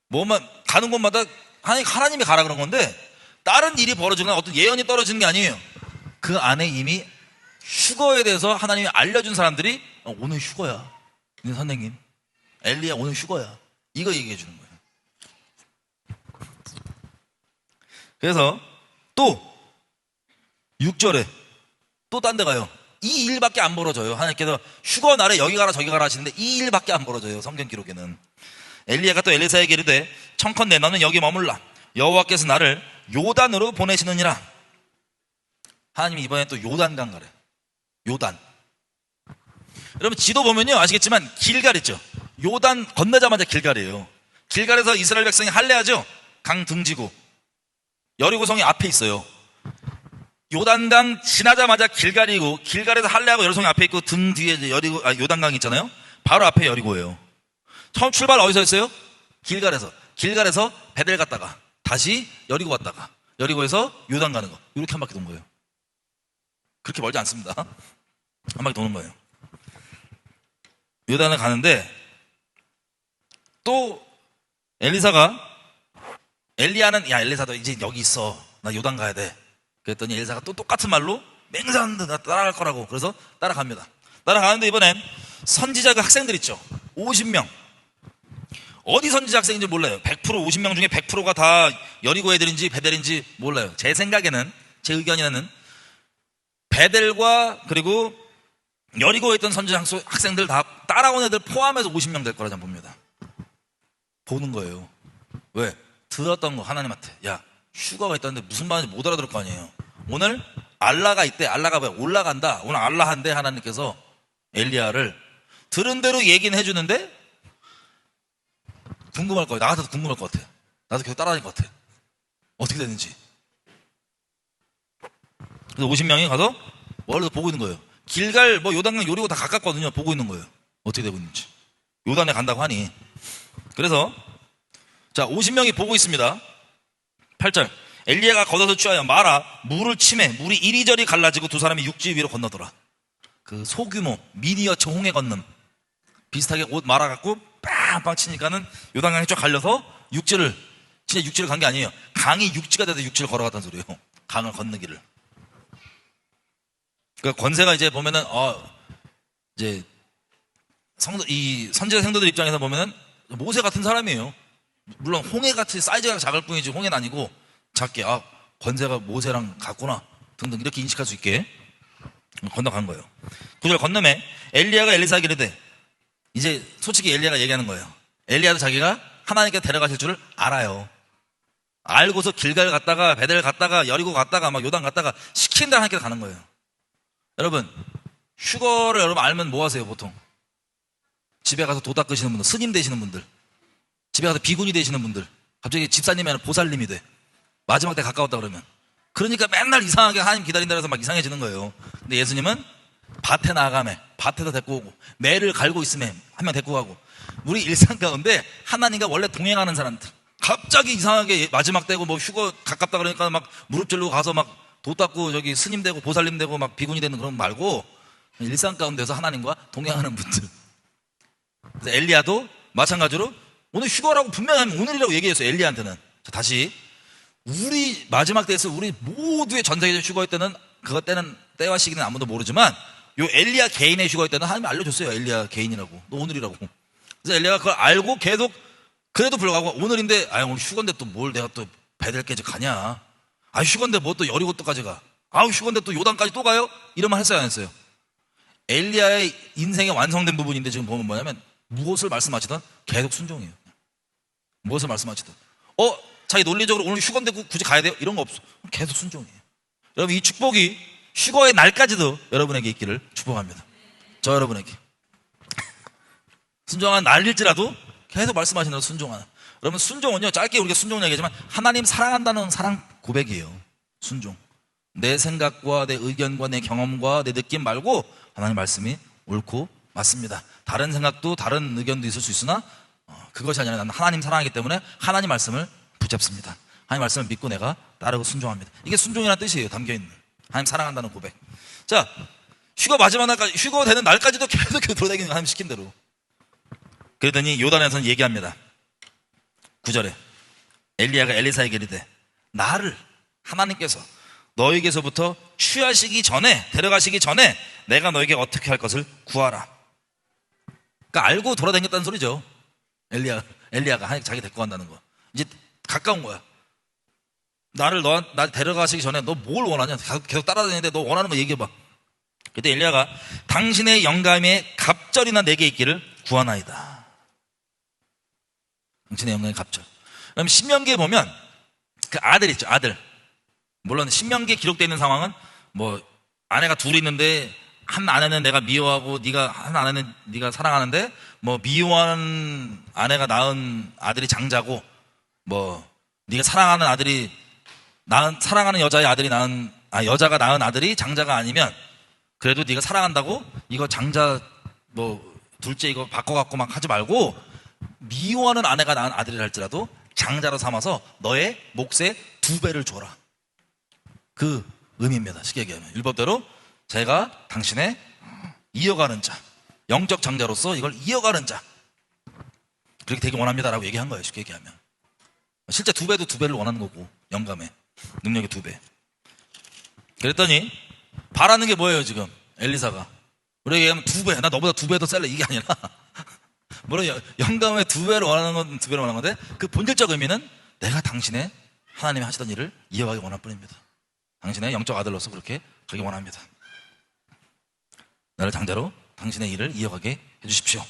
뭐만 가는 곳마다 하나님이 가라 그런 건데 다른 일이 벌어지거나 어떤 예언이 떨어지는 게 아니에요. 그 안에 이미 휴거에 대해서 하나님이 알려준 사람들이 오늘 휴거야. 선생님 엘리야 오늘 휴거야. 이거 얘기해 주는 거예요. 그래서 또 6절에 또 딴 데 가요. 이 일밖에 안 벌어져요. 하나님께서 휴거 날에 여기 가라 저기 가라 하시는데 이 일밖에 안 벌어져요. 성경 기록에는. 엘리야가 또 엘리사에게 이르되 청컨대 너는 여기 머물라. 여호와께서 나를 요단으로 보내시느니라. 하나님이 이번에 또 요단강 가래. 요단. 여러분 지도 보면요 아시겠지만 길갈 있죠. 요단 건너자마자 길갈이에요. 길갈에서 이스라엘 백성이 할례하죠. 강 등지고 여리고성이 앞에 있어요. 요단강 지나자마자 길갈이고 길갈에서 할례하고 여리고성이 앞에 있고 등 뒤에 요단강 있잖아요. 바로 앞에 여리고예요. 처음 출발 어디서 했어요? 길갈에서 베델 갔다가 다시 여리고 갔다가 여리고에서 요단 가는 거 이렇게 한 바퀴 돈 거예요. 그렇게 멀지 않습니다. 한 바퀴 도는 거예요. 요단을 가는데 또 엘리야는 야 엘리사도 이제 여기 있어 나 요단 가야 돼. 그랬더니 엘리사가 또 똑같은 말로 맹세하는데 나 따라갈 거라고. 그래서 따라갑니다. 따라가는데 이번엔 선지자 그 학생들 있죠. 50명. 어디 선지자 학생인지 몰라요. 100% 50명 중에 100%가 다 여리고 애들인지 베델인지 몰라요. 제 생각에는 제 의견에는 베델과 그리고 여리고에 있던 선지자 학생들 다 따라온 애들 포함해서 50명 될 거라 저는 봅니다. 보는 거예요. 왜? 들었던 거 하나님한테 야 휴가가 있다는데 무슨 말인지 못 알아들을 거 아니에요. 오늘 알라가 있대. 알라가 뭐야? 올라간다. 오늘 알라 한대. 하나님께서 엘리야를 들은 대로 얘기는 해주는데 궁금할 거예요. 나 같아도 궁금할 것 같아. 나도 계속 따라다닐 것 같아. 어떻게 됐는지. 그래서 50명이 가서 멀리서 보고 있는 거예요. 길갈 요단강 요리고 다 가깝거든요. 보고 있는 거예요. 어떻게 되고 있는지. 요단에 간다고 하니. 그래서 자 50명이 보고 있습니다. 8절 엘리야가 걷어서 취하여 마라 물을 치매 물이 이리저리 갈라지고 두 사람이 육지 위로 건너더라. 그 소규모 미니어처 홍해 건넌 비슷하게 옷 말아갖고 빵빵 치니까는 요단강이 쫙 갈려서 진짜 육지를 간 게 아니에요. 강이 육지가 돼서 육지를 걸어갔다는 소리예요. 강을 건너기를. 그러니까 권세가 이제 보면은 이제 이 선지자 성도들 입장에서 보면은 모세 같은 사람이에요. 물론 홍해같이 사이즈가 작을 뿐이지 홍해는 아니고 작게 권세가 모세랑 같구나 등등 이렇게 인식할 수 있게 건너간 거예요. 9절 건너매 엘리야가 엘리사에게 이르되 이제 솔직히 엘리야가 얘기하는 거예요. 엘리야도 자기가 하나님께 데려가실 줄을 알아요. 알고서 길갈 갔다가 베델 갔다가 여리고 갔다가 막 요단 갔다가 시킨 대로 하나님께 가는 거예요. 여러분 휴거를 여러분 알면 뭐 하세요? 보통 집에 가서 도 닦으시는 분들, 스님 되시는 분들, 집에 가서 비구니 되시는 분들, 갑자기 집사님이 아니라 보살님이 돼. 마지막 때 가까웠다 그러면. 그러니까 맨날 이상하게 하나님 기다린다 해서 막 이상해지는 거예요. 근데 예수님은 밭에 나가매 밭에서 데리고 오고 매를 갈고 있으면 한 명 데리고 가고 우리 일상 가운데 하나님과 원래 동행하는 사람들 갑자기 이상하게 마지막 때고 뭐 휴거 가깝다 그러니까 막 무릎 절로 가서 막 도 닦고 저기 스님 되고 보살님 되고 막 비구니 되는 그런 거 말고 일상 가운데서 하나님과 동행하는 분들. 그래서 엘리야도 마찬가지로 오늘 휴거라고 분명히 하면 오늘이라고 얘기했어요. 엘리야한테는. 자, 다시 우리 마지막 때에서 우리 모두의 전 세계적 휴거일 때는 그것 때는 때와 시기는 아무도 모르지만 요 엘리야 개인의 휴거일 때는 하나님이 알려줬어요. 엘리야 개인이라고. 너 오늘이라고. 그래서 엘리야가 그걸 알고 계속 그래도 불구하고 오늘인데 오늘 휴거인데 또 뭘 내가 또 베델까지 가냐. 휴거인데 뭐 또 여리고또까지 가. 휴거인데 또 요단까지 또 가요? 이런 말 했어요 안 했어요? 엘리야의 인생의 완성된 부분인데 지금 보면 뭐냐면 무엇을 말씀하시든 계속 순종해요. 무엇을 말씀하시든 자기 논리적으로 오늘 휴거인데 굳이 가야 돼요? 이런 거 없어. 계속 순종해요. 여러분 이 축복이 휴거의 날까지도 여러분에게 있기를 축복합니다. 저 여러분에게 순종한 날일지라도 계속 말씀하시는 대로 순종하는. 여러분 순종은요 짧게 우리가 순종 얘기하지만 하나님 사랑한다는 사랑 고백이에요. 순종. 내 생각과 내 의견과 내 경험과 내 느낌 말고 하나님 말씀이 옳고 맞습니다. 다른 생각도 다른 의견도 있을 수 있으나 그것이 아니라 나는 하나님 사랑하기 때문에 하나님 말씀을 붙잡습니다. 하나님 말씀을 믿고 내가 따르고 순종합니다. 이게 순종이라는 뜻이에요. 담겨있는 하나님 사랑한다는 고백. 자 휴거 마지막 날까지 휴거 되는 날까지도 계속 돌아다니는 하나님 시킨 대로. 그러더니 요단에서는 얘기합니다. 9절에 엘리야가 엘리사에게 이르되 나를 하나님께서 너에게서부터 취하시기 전에 데려가시기 전에 내가 너에게 어떻게 할 것을 구하라. 그러니까 알고 돌아다녔다는 소리죠. 엘리야가 하나님 자기 데리고 간다는 거. 이제 가까운 거야. 나 데려가시기 전에 너 뭘 원하냐? 계속 따라다니는데 너 원하는 거 얘기해봐. 그때 엘리야가 당신의 영감에 갑절이나 내게 있기를 구하나이다. 당신의 영감의 갑절. 그럼 신명기에 보면 그 아들 있죠, 아들. 물론 신명기에 기록되어 있는 상황은 뭐 아내가 둘이 있는데 한 아내는 내가 미워하고 한 아내는 네가 사랑하는데 뭐 미워하는 아내가 낳은 아들이 장자고 뭐 네가 사랑하는 여자의 아들이 여자가 낳은 아들이 장자가 아니면 그래도 네가 사랑한다고 이거 장자 뭐 둘째 이거 바꿔갖고 막 하지 말고 미워하는 아내가 낳은 아들이라 할지라도 장자로 삼아서 너의 몫의 2배를 줘라. 그 의미입니다. 쉽게 얘기하면 율법대로 제가 당신의 이어가는 자, 영적 장자로서 이걸 이어가는 자 그렇게 되기 원합니다라고 얘기한 거예요. 쉽게 얘기하면 실제 2배를 원하는 거고 영감의 능력의 2배. 그랬더니 바라는 게 뭐예요 지금 엘리사가? 우리가 얘기하면 2배, 나 너보다 2배 더 셀래 이게 아니라 물론 영감의 2배를 원하는 건 2배를 원하는 건데 그 본질적 의미는 내가 당신의 하나님이 하시던 일을 이어가기 원할 뿐입니다. 당신의 영적 아들로서 그렇게 가기 원합니다. 나를 장자로 당신의 일을 이어가게 해주십시오.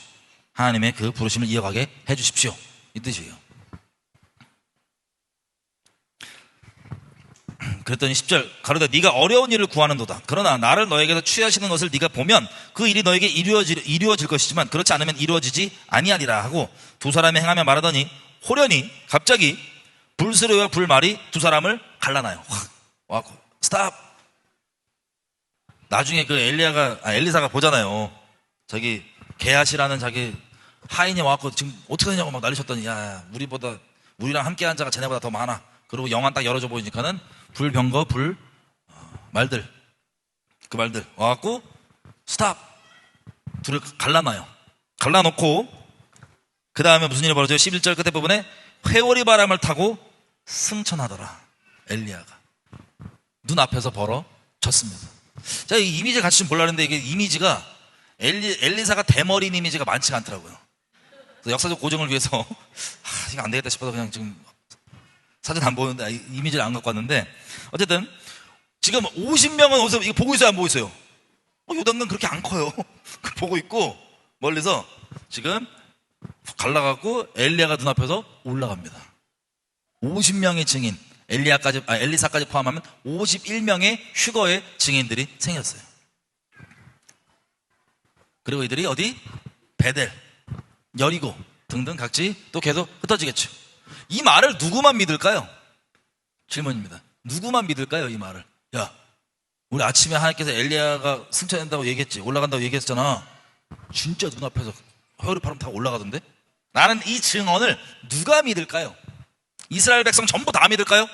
하나님의 그 부르심을 이어가게 해주십시오. 이 뜻이에요. 그랬더니 10절 가로되 네가 어려운 일을 구하는도다. 그러나 나를 너에게서 취하시는 것을 네가 보면 그 일이 너에게 이루어질 것이지만 그렇지 않으면 이루어지지 아니하리라 하고 두 사람이 행하며 말하더니 호련히 갑자기 불수레와 불말이 두 사람을 갈라놔요. 확 와고 스탑. 나중에 그 엘리사가 보잖아요. 저기 게하시라는 자기 하인이 와갖고 지금 어떻게 하냐고 막 난리쳤더니 야 우리랑 함께한 자가 쟤네보다 더 많아. 그리고 영안 딱 열어줘 보이니까는 불병거 말들 그 말들 와갖고 스탑 둘을 갈라놔요. 갈라놓고 그 다음에 무슨 일이 벌어져요? 11절 끝에 부분에 회오리 바람을 타고 승천하더라. 엘리야가 눈앞에서 벌어졌습니다. 자, 이 이미지를 같이 좀 보려고 했는데 이게 이미지가 엘리사가 대머리인 이미지가 많지가 않더라고요. 그래서 역사적 고증을 위해서 이거 안 되겠다 싶어서 그냥 지금 사진 안 보는데 이미지를 안 갖고 왔는데 어쨌든 지금 50명은 어디서 이거 보고 있어요? 안 보고 있어요? 요단강 그렇게 안 커요. 보고 있고 멀리서 지금 갈라갖고 엘리야가 눈앞에서 올라갑니다. 50명의 증인 엘리사까지 포함하면 51명의 휴거의 증인들이 생겼어요. 그리고 이들이 어디? 베델, 여리고 등등 각지 또 계속 흩어지겠죠. 이 말을 누구만 믿을까요? 질문입니다. 누구만 믿을까요? 이 말을. 야, 우리 아침에 하나님께서 엘리야가 승천한다고 얘기했지, 올라간다고 얘기했잖아. 진짜 눈앞에서 회오리 바람 타고 올라가던데? 나는 이 증언을 누가 믿을까요? 이스라엘 백성 전부 다 믿을까요?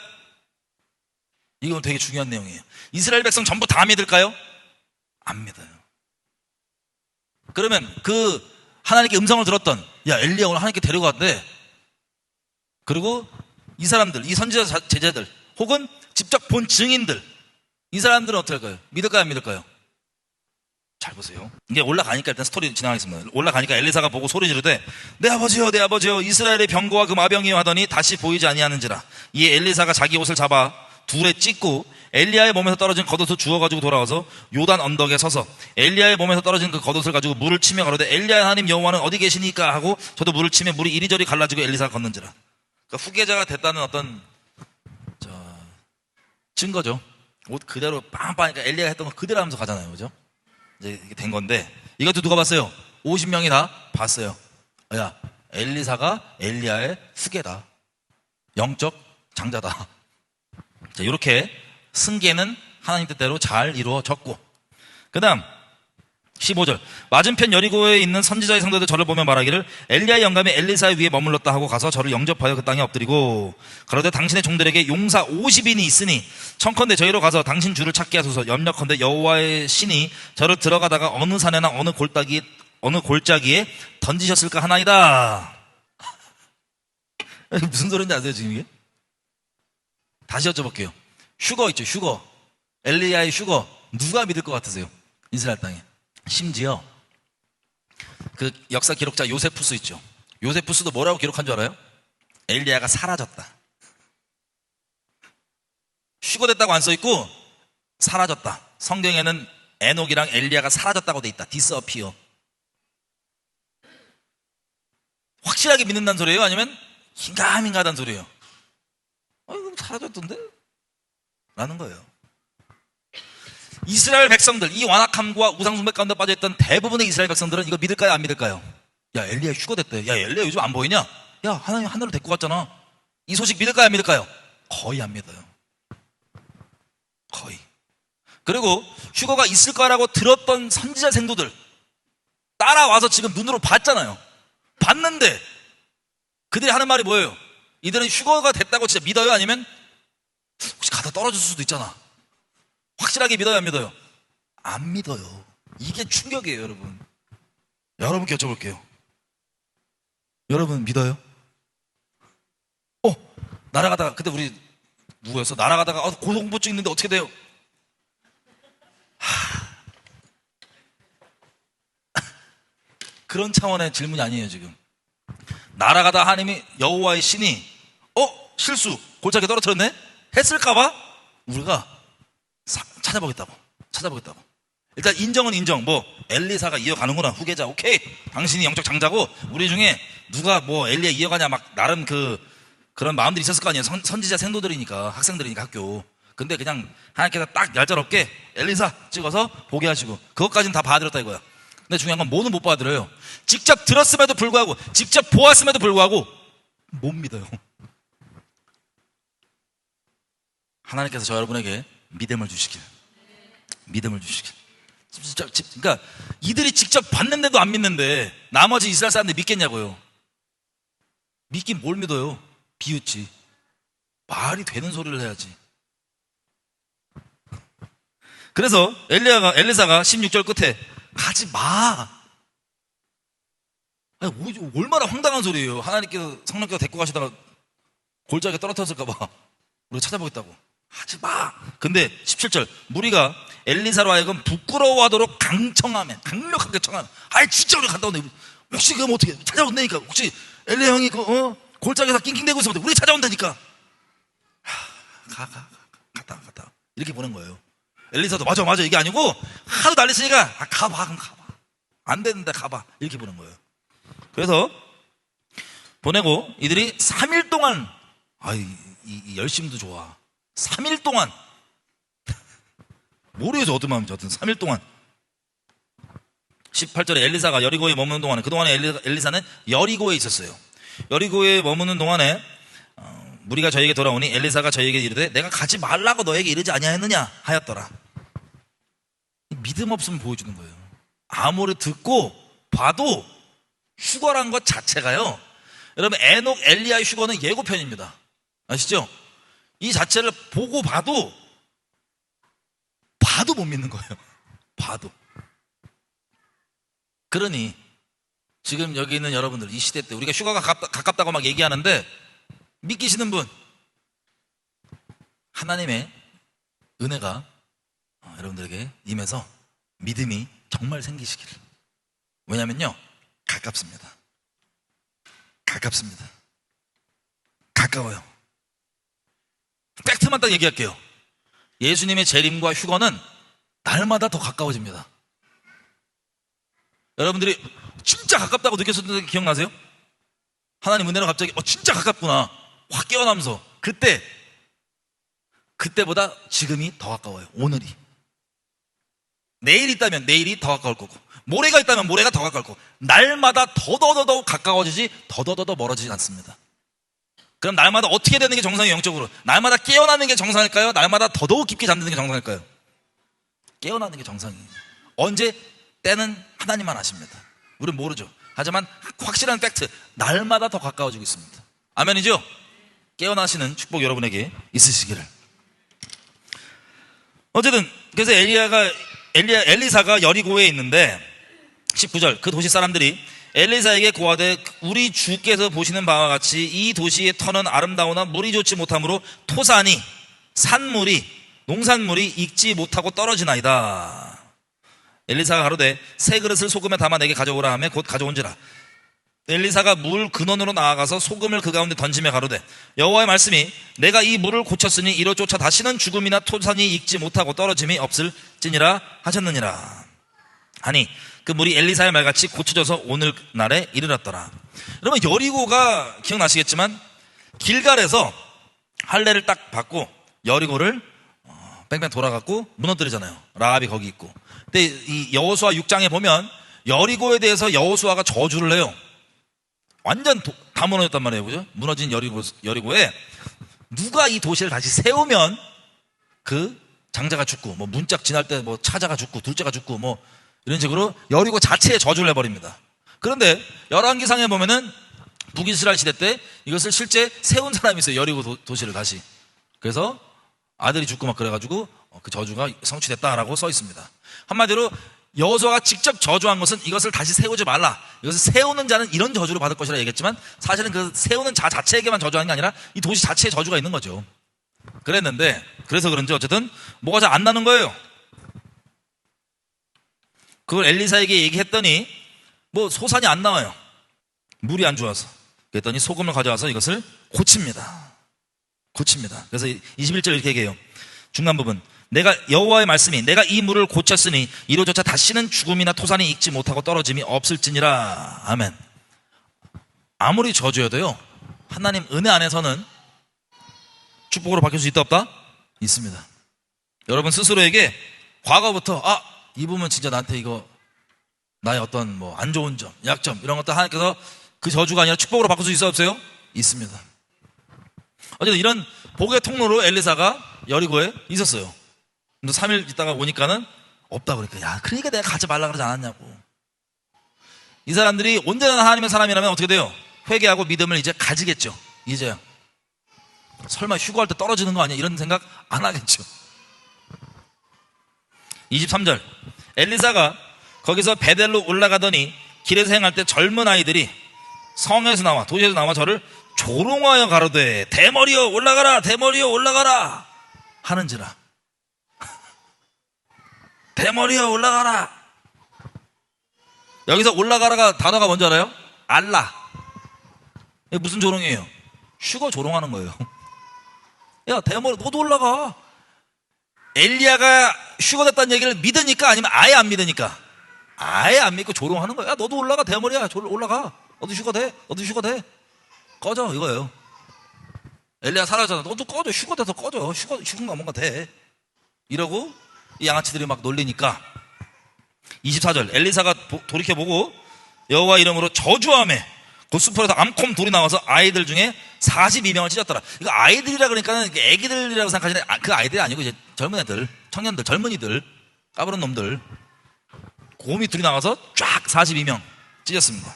이건 되게 중요한 내용이에요. 이스라엘 백성 전부 다 믿을까요? 안 믿어요. 그러면 그 하나님께 음성을 들었던 야 엘리야 오늘 하나님께 데려갔대. 그리고 이 사람들, 이 선지자 제자들 혹은 직접 본 증인들 이 사람들은 어떻게 할까요? 믿을까요? 안 믿을까요? 잘 보세요. 이게 올라가니까 일단 스토리 진행하겠습니다. 올라가니까 엘리사가 보고 소리 지르되 내 아버지여 이스라엘의 병거와 그 마병이여 하더니 다시 보이지 아니하는지라. 이에 엘리사가 자기 옷을 잡아 둘에 찢고 엘리야의 몸에서 떨어진 겉옷을 주워가지고 돌아와서 요단 언덕에 서서 엘리야의 몸에서 떨어진 그 겉옷을 가지고 물을 치며 가로되 엘리야의 하나님 여호와는 어디 계시니까 하고 저도 물을 치며 물이 이리저리 갈라지고 엘리사가 걷는지라. 그러니까 후계자가 됐다는 어떤 증거죠. 옷 그대로 빵빵하니까 엘리야가 했던 거 그대로 하면서 가잖아요. 그죠? 이제 이게 된 건데 이것도 누가 봤어요? 50명이 다 봤어요. 야 엘리사가 엘리야의 후계다. 영적 장자다. 자, 이렇게 승계는 하나님 뜻대로 잘 이루어졌고 그 다음 15절 맞은편 여리고에 있는 선지자의 성도들 저를 보며 말하기를 엘리야의 영감이 엘리사의 위에 머물렀다 하고 가서 저를 영접하여 그 땅에 엎드리고 그러되 당신의 종들에게 용사 50인이 있으니 청컨대 저희로 가서 당신 주를 찾게 하소서. 염려컨대 여호와의 신이 저를 들어가다가 어느 산에나 어느 골짜기에 던지셨을까 하나이다. 무슨 소리인지 아세요 지금 이게? 다시 여쭤볼게요. 휴거 있죠, 휴거. 엘리야의 휴거 누가 믿을 것 같으세요? 이스라엘 땅에. 심지어 그 역사 기록자 요세푸스 있죠. 요세푸스도 뭐라고 기록한 줄 알아요? 엘리야가 사라졌다. 휴거됐다고 안 써있고 사라졌다. 성경에는 에녹이랑 엘리야가 사라졌다고 돼 있다. 디스어피어. 확실하게 믿는다는 소리예요? 아니면 긴가민가하다는 소리예요? 이거 사라졌던데? 라는 거예요. 이스라엘 백성들, 이 완악함과 우상숭배 가운데 빠져있던 대부분의 이스라엘 백성들은 이거 믿을까요? 안 믿을까요? 야, 엘리야 휴거됐대. 야, 엘리야 요즘 안 보이냐? 야, 하나님 하늘로 데리고 갔잖아. 이 소식 믿을까요? 안 믿을까요? 거의 안 믿어요. 거의. 그리고 휴거가 있을 거라고 들었던 선지자 생도들 따라와서 지금 눈으로 봤잖아요. 봤는데 그들이 하는 말이 뭐예요? 이들은 휴거가 됐다고 진짜 믿어요? 아니면 혹시 가다 떨어질 수도 있잖아. 확실하게 믿어요? 안 믿어요? 안 믿어요. 이게 충격이에요. 여러분, 여러분께 여쭤볼게요. 여러분 믿어요? 날아가다가, 그때 우리 누구였어? 날아가다가 고소공포증 있는데 어떻게 돼요? 그런 차원의 질문이 아니에요. 지금 날아가다 하나님이, 여호와의 신이 실수 골짜기에 떨어뜨렸네? 했을까봐 우리가 찾아보겠다고. 일단 인정은 인정. 엘리사가 이어가는구나. 후계자. 오케이. 당신이 영적 장자고 우리 중에 누가 엘리야 이어가냐 막 나름 그런 마음들이 있었을 거 아니에요. 선지자 생도들이니까, 학생들이니까 학교. 근데 그냥 하나님께서 딱 얄짤없게 엘리사 찍어서 보게 하시고 그것까지는 다 봐드렸다 이거야. 근데 중요한 건 뭐는 못 봐드려요. 직접 들었음에도 불구하고, 직접 보았음에도 불구하고 못 믿어요. 하나님께서 저 여러분에게 믿음을 주시길. 그러니까 이들이 직접 봤는데도 안 믿는데 나머지 이스라엘 사람들이 믿겠냐고요. 믿긴 뭘 믿어요? 비웃지. 말이 되는 소리를 해야지. 그래서 엘리사가 16절 끝에 가지 마. 얼마나 황당한 소리예요. 하나님께서, 성령께서 데리고 가시다가 골짜기에 떨어뜨렸을까봐 우리가 찾아보겠다고. 하지 마. 근데 17절, 무리가 엘리사로 하여금 부끄러워하도록 강력하게 청하면, 진짜 우리 갔다 온대. 혹시 그럼 어떻게 찾아온다니까. 혹시 엘리 형이 골짜기에서 낑낑대고 있으면 우리 찾아온다니까. 갔다 이렇게 보낸 거예요. 엘리사도 맞아 이게 아니고 하도 난리치니까 가봐. 안 되는데 가봐 이렇게 보낸 거예요. 그래서 보내고 이들이 3일 동안, 이 열심도 좋아. 3일 동안 모르겠어 어떤 마음인지. 어떤 3일 동안. 18절에 엘리사가 여리고에 머무는 동안에, 그동안에 엘리사는 여리고에 있었어요. 여리고에 머무는 동안에 무리가 저에게 돌아오니 엘리사가 저에게 이르되 내가 가지 말라고 너에게 이르지 아니하였느냐 하였더라. 믿음 없으면 보여주는 거예요. 아무리 듣고 봐도 휴거란 것 자체가요, 여러분, 에녹 엘리야의 휴거는 예고편입니다. 아시죠? 이 자체를 보고 봐도 못 믿는 거예요. 봐도. 그러니 지금 여기 있는 여러분들, 이 시대 때 우리가 휴가가 가깝다고 막 얘기하는데 믿기시는 분, 하나님의 은혜가 여러분들에게 임해서 믿음이 정말 생기시기를. 왜냐면요, 가깝습니다. 가까워요. 팩트만 딱 얘기할게요. 예수님의 재림과 휴거는 날마다 더 가까워집니다. 여러분들이 진짜 가깝다고 느꼈었던 게 기억나세요? 하나님 은혜로 갑자기 진짜 가깝구나 확 깨어나면서, 그때보다 지금이 더 가까워요. 오늘이. 내일 있다면 내일이 더 가까울 거고, 모레가 있다면 모레가 더 가까울 거고, 날마다 더더더 가까워지지 더더더 멀어지지 않습니다. 그럼 날마다 어떻게 되는 게 정상이에요? 영적으로 날마다 깨어나는 게 정상일까요? 날마다 더더욱 깊게 잠드는 게 정상일까요? 깨어나는 게 정상이에요. 언제? 때는 하나님만 아십니다. 우리는 모르죠. 하지만 확실한 팩트, 날마다 더 가까워지고 있습니다. 아멘이죠? 깨어나시는 축복 여러분에게 있으시기를. 어쨌든 그래서 엘리사가 여리고에 있는데 19절, 그 도시 사람들이 엘리사에게 고하되 우리 주께서 보시는 바와 같이 이 도시의 터는 아름다우나 물이 좋지 못하므로 토산이, 산물이, 농산물이 익지 못하고 떨어지나이다. 엘리사가 가로되 새 그릇을 소금에 담아 내게 가져오라 하며 곧 가져온지라. 엘리사가 물 근원으로 나아가서 소금을 그 가운데 던지며 가로되 여호와의 말씀이 내가 이 물을 고쳤으니 이로 쫓아 다시는 죽음이나 토산이 익지 못하고 떨어짐이 없을지니라 하셨느니라 하니 그 물이 엘리사의 말같이 고쳐져서 오늘날에 이르렀더라. 여러분 여리고가 기억나시겠지만 길갈에서 할례를 딱 받고 여리고를 뺑뺑 돌아갔고 무너뜨리잖아요. 라합이 거기 있고. 근데 이 여호수아 6장에 보면 여리고에 대해서 여호수아가 저주를 해요. 완전 다 무너졌단 말이에요. 그죠? 무너진 여리고에 누가 이 도시를 다시 세우면 그 장자가 죽고 뭐 문짝 지날 때 뭐 차자가 죽고 둘째가 죽고 뭐 이런 식으로 여리고 자체에 저주를 해버립니다. 그런데 열왕기상에 보면은 북이스라엘 시대 때 이것을 실제 세운 사람이 있어요. 여리고 도시를 다시. 그래서 아들이 죽고 막 그래가지고 그 저주가 성취됐다라고 써 있습니다. 한마디로 여호수아가 직접 저주한 것은 이것을 다시 세우지 말라. 이것을 세우는 자는 이런 저주를 받을 것이라 얘기했지만 사실은 그 세우는 자 자체에게만 저주한 게 아니라 이 도시 자체에 저주가 있는 거죠. 그랬는데 그래서 그런지 어쨌든 뭐가 잘 안 나는 거예요. 그걸 엘리사에게 얘기했더니 뭐 소산이 안 나와요. 물이 안 좋아서. 그랬더니 소금을 가져와서 이것을 고칩니다. 그래서 21절 이렇게 얘기해요. 중간 부분. 내가 여호와의 말씀이 내가 이 물을 고쳤으니 이로조차 다시는 죽음이나 토산이 익지 못하고 떨어짐이 없을지니라. 아멘. 아무리 저주여도요 하나님 은혜 안에서는 축복으로 바뀔 수 있다 없다? 있습니다. 여러분 스스로에게 과거부터 이 부분 진짜 나한테 이거 나의 어떤 뭐 안 좋은 점, 약점 이런 것들 하나님께서 그 저주가 아니라 축복으로 바꿀 수 있어 없어요? 있습니다. 어쨌든 이런 복의 통로로 엘리사가 여리고에 있었어요. 근데 3일 있다가 오니까는 없다 그러니까 그러니까 내가 가지 말라 그러지 않았냐고. 이 사람들이 온전한 하나님의 사람이라면 어떻게 돼요? 회개하고 믿음을 이제 가지겠죠. 이제야 설마 휴거할 때 떨어지는 거 아니야? 이런 생각 안 하겠죠. 23절 엘리사가 거기서 베델로 올라가더니 길에서 행할 때 젊은 아이들이 성에서 나와 도시에서 나와 저를 조롱하여 가로되 대머리여 올라가라 대머리여 올라가라 하는지라. 대머리여 올라가라. 여기서 올라가라가 단어가 뭔지 알아요? 알라. 이게 무슨 조롱이에요? 휴거 조롱하는 거예요. 야 대머리 너도 올라가. 엘리야가 휴거됐다는 얘기를 믿으니까 아니면 아예 안 믿으니까? 아예 안 믿고 조롱하는 거야. 야 너도 올라가 대머리야 올라가. 너도 휴거돼 꺼져 이거예요. 엘리야 사라졌잖아. 너도 꺼져. 휴거돼서 꺼져. 휴거가 뭔가 돼. 이러고 이 양아치들이 막 놀리니까 24절 엘리사가 돌이켜보고 여호와 이름으로 저주하매 그 숲에서 암콤 돌이 나와서 아이들 중에 42명을 찢었더라. 이거 아이들이라 그러니까는 애기들이라고 생각하시는 그 아이들이 아니고 이제 젊은 애들, 청년들, 젊은이들, 까부른 놈들 곰이 둘이 나와서 쫙 42명 찢었습니다.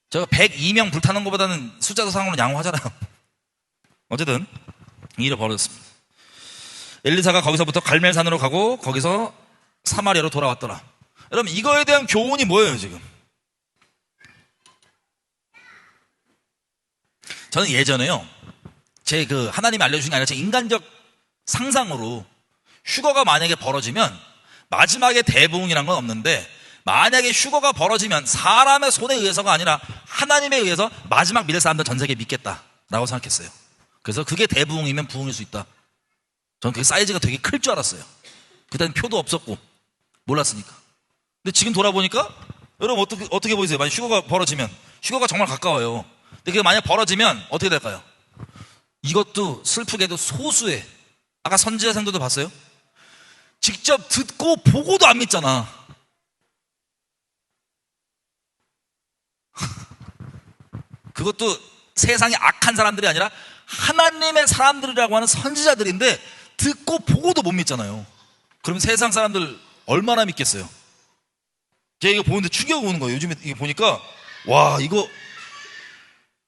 저 102명 불타는 것보다는 숫자도 상으로 양호하잖아요. 어쨌든 이 일이 벌어졌습니다. 엘리사가 거기서부터 갈멜산으로 가고 거기서 사마리아로 돌아왔더라. 여러분 이거에 대한 교훈이 뭐예요 지금? 저는 예전에요 제 그 하나님이 알려주신 게 아니라 제 인간적 상상으로 휴거가 만약에 벌어지면 마지막에 대부흥이란 건 없는데 만약에 휴거가 벌어지면 사람의 손에 의해서가 아니라 하나님에 의해서 마지막 믿을 사람들 전 세계에 믿겠다라고 생각했어요. 그래서 그게 대부흥이면 부흥일 수 있다. 저는 그게 사이즈가 되게 클 줄 알았어요. 그때는 표도 없었고 몰랐으니까. 근데 지금 돌아보니까 여러분 어떻게 보이세요? 만약 휴거가 벌어지면 휴거가 정말 가까워요. 근데 그게 만약 벌어지면 어떻게 될까요? 이것도 슬프게도 소수의 아까 선지자생도도 봤어요? 직접 듣고 보고도 안 믿잖아. 그것도 세상에 악한 사람들이 아니라 하나님의 사람들이라고 하는 선지자들인데 듣고 보고도 못 믿잖아요. 그러면 세상 사람들 얼마나 믿겠어요? 제가 이거 보는데 충격이 오는 거예요. 요즘에 이거 보니까 와 이거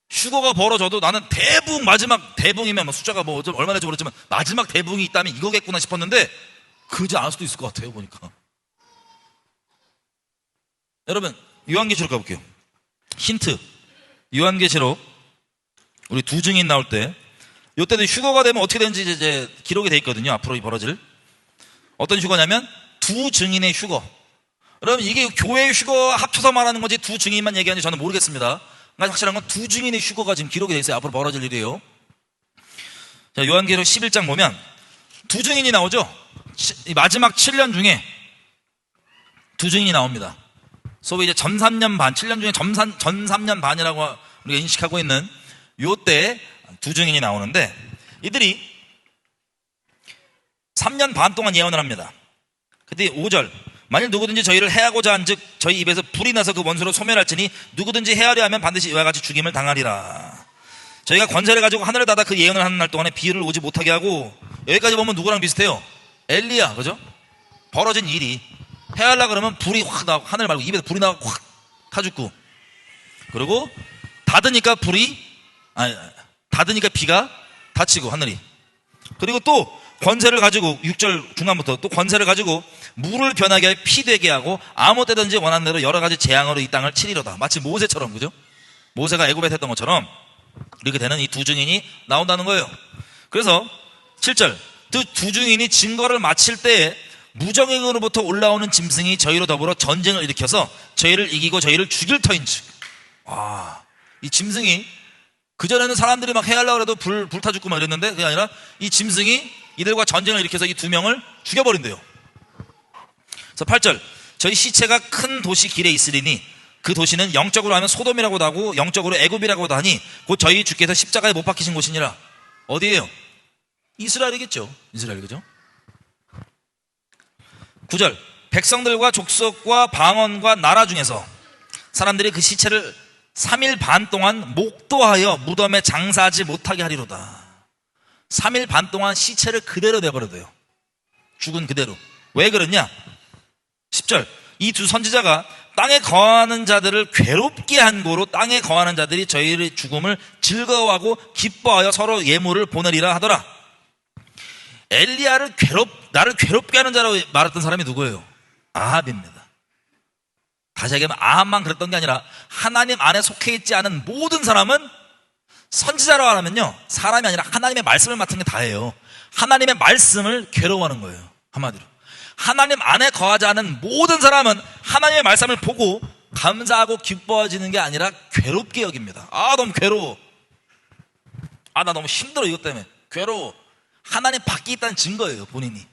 휴거가 벌어져도 나는 대부흥 마지막 대부흥이면 뭐 숫자가 뭐 얼마나 될지 모르지만 마지막 대부흥이 있다면 이거겠구나 싶었는데 그러지 않을 수도 있을 것 같아요 보니까. 여러분 요한계시록 가볼게요. 힌트. 요한계시록 우리 두 증인 나올 때 이때도 휴거가 되면 어떻게 되는지 이제 기록이 돼 있거든요. 앞으로 벌어질 어떤 휴거냐면 두 증인의 휴거. 여러분 이게 교회 휴거 합쳐서 말하는 건지 두 증인만 얘기하는지 저는 모르겠습니다. 확실한 건 두 증인의 휴거가 지금 기록이 되어 있어요. 앞으로 벌어질 일이에요. 자, 요한계시록 11장 보면 두 증인이 나오죠. 마지막 7년 중에 두 증인이 나옵니다. 소위 이제 전 3년 반, 7년 중에 전 3년 반이라고 우리가 인식하고 있는 요때 두 증인이 나오는데, 이들이 3년 반 동안 예언을 합니다. 그때 5절, 만일 누구든지 저희를 해하고자 한즉 저희 입에서 불이 나서 그 원수로 소멸할지니 누구든지 해하려 하면 반드시 이와 같이 죽임을 당하리라. 저희가 권세를 가지고 하늘을 닫아 그 예언을 하는 날 동안에 비를 오지 못하게 하고, 여기까지 보면 누구랑 비슷해요? 엘리야, 그죠? 벌어진 일이 해하려고 그러면 불이 확 나고, 하늘 말고 입에서 불이 나고 확 타죽고, 그리고 닫으니까 비가 닫히고 하늘이, 그리고 또 권세를 가지고 6절 중간부터 또 권세를 가지고 물을 변하게 하여 피 되게 하고 아무 때든지 원하는 대로 여러 가지 재앙으로 이 땅을 치리로다. 마치 모세처럼, 그죠? 모세가 애굽에 했던 것처럼 이렇게 되는 이 두 증인이 나온다는 거예요. 그래서 7절, 두 증인이 증거를 마칠 때에 무정행으로부터 올라오는 짐승이 저희로 더불어 전쟁을 일으켜서 저희를 이기고 저희를 죽일 터인즉. 이 짐승이, 그전에는 사람들이 막 해하려고 해도 불타 죽고 막 이랬는데, 그게 아니라 이 짐승이 이들과 전쟁을 일으켜서 이 두 명을 죽여버린대요. 그래서 8절, 저희 시체가 큰 도시 길에 있으리니 그 도시는 영적으로 하면 소돔이라고도 하고 영적으로 애굽이라고도 하니 곧 저희 주께서 십자가에 못 박히신 곳이니라. 어디예요? 이스라엘이겠죠. 이스라엘, 그죠? 9절, 백성들과 족속과 방언과 나라 중에서 사람들이 그 시체를 3일 반 동안 목도하여 무덤에 장사하지 못하게 하리로다. 3일 반 동안 시체를 그대로 내버려둬요. 죽은 그대로. 왜 그러냐? 10절, 이 두 선지자가 땅에 거하는 자들을 괴롭게 한 고로 땅에 거하는 자들이 저희의 죽음을 즐거워하고 기뻐하여 서로 예물을 보내리라 하더라. 엘리야를 나를 괴롭게 하는 자라고 말했던 사람이 누구예요? 아합입니다. 다시 얘기하면 아합만 그랬던 게 아니라 하나님 안에 속해 있지 않은 모든 사람은, 선지자라고 하면요, 사람이 아니라 하나님의 말씀을 맡은 게 다예요. 하나님의 말씀을 괴로워하는 거예요. 한마디로 하나님 안에 거하지 않은 모든 사람은 하나님의 말씀을 보고 감사하고 기뻐지는 게 아니라 괴롭게 여깁니다. 너무 괴로워. 나 너무 힘들어. 이것 때문에 괴로워. 하나님 밖에 있다는 증거예요, 본인이.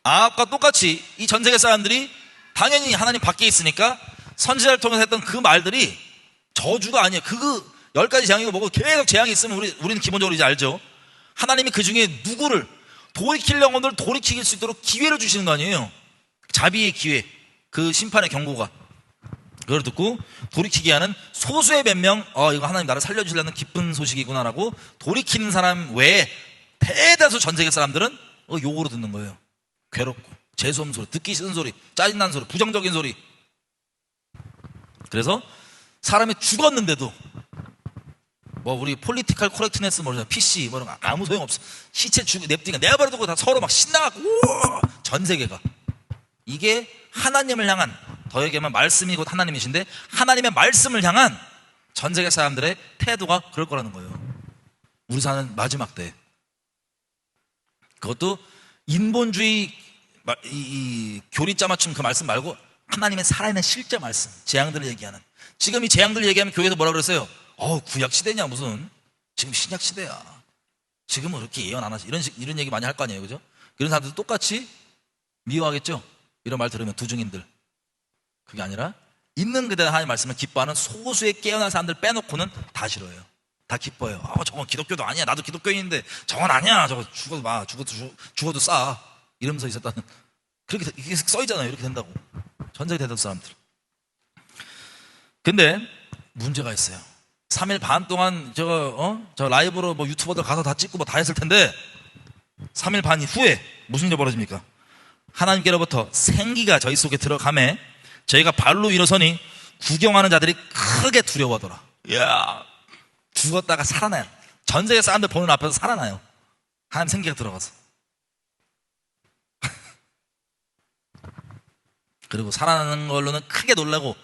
아합과 똑같이 이 전 세계 사람들이 당연히 하나님 밖에 있으니까 선지자를 통해서 했던 그 말들이 저주가 아니에요. 10가지 재앙이고 뭐고 계속 재앙이 있으면 우리는 기본적으로 이제 알죠. 하나님이 그 중에 누구를, 돌이킬 영혼들을 돌이킬 수 있도록 기회를 주시는 거 아니에요. 자비의 기회, 그 심판의 경고가. 그걸 듣고 돌이키게 하는 소수의 몇 명, 이거 하나님 나를 살려주시려는 기쁜 소식이구나라고 돌이키는 사람 외에 대다수 전 세계 사람들은 욕으로 듣는 거예요. 괴롭고 재수없는 소리, 듣기 싫은 소리, 짜증나는 소리, 부정적인 소리. 그래서 사람이 죽었는데도 우리 폴리티컬 코렉트네스 PC 이런 거 아무 소용없어. 시체 냅두니까 내버려두고 다 서로 막 신나갖고 전 세계가. 이게 하나님을 향한, 더 얘기하면 말씀이 곧 하나님이신데 하나님의 말씀을 향한 전 세계 사람들의 태도가 그럴 거라는 거예요. 우리 사는 마지막 때. 그것도 인본주의 이 교리자 맞춤 그 말씀 말고 하나님의 살아있는 실제 말씀, 재앙들을 얘기하는. 지금 이 재앙들을 얘기하면 교회에서 뭐라 그랬어요? 구약 시대냐 무슨, 지금 신약 시대야. 지금은 그렇게 예언 안 하지. 이런 얘기 많이 할 거 아니에요, 그죠? 그런 사람들도 똑같이 미워하겠죠. 이런 말 들으면 두 증인들. 그게 아니라 있는 그대로 하나님 말씀을 기뻐하는 소수의 깨어난 사람들 빼놓고는 다 싫어해요. 다 기뻐해요. 저건 기독교도 아니야. 나도 기독교인인데 저건 아니야. 저거 죽어도 싸. 이러면서 있었다는. 그렇게 써있잖아요. 이렇게 된다고. 전세계 대다수 사람들. 근데 문제가 있어요. 3일 반 동안 저 라이브로 유튜버들 가서 다 찍고 다 했을 텐데 3일 반 후에 무슨 일이 벌어집니까? 하나님께로부터 생기가 저희 속에 들어가매 저희가 발로 일어서니 구경하는 자들이 크게 두려워하더라. 이야, 죽었다가 살아나요. 전 세계 사람들 보는 앞에서 살아나요. 하나님 생기가 들어가서. 그리고 살아나는 걸로는 크게 놀라고,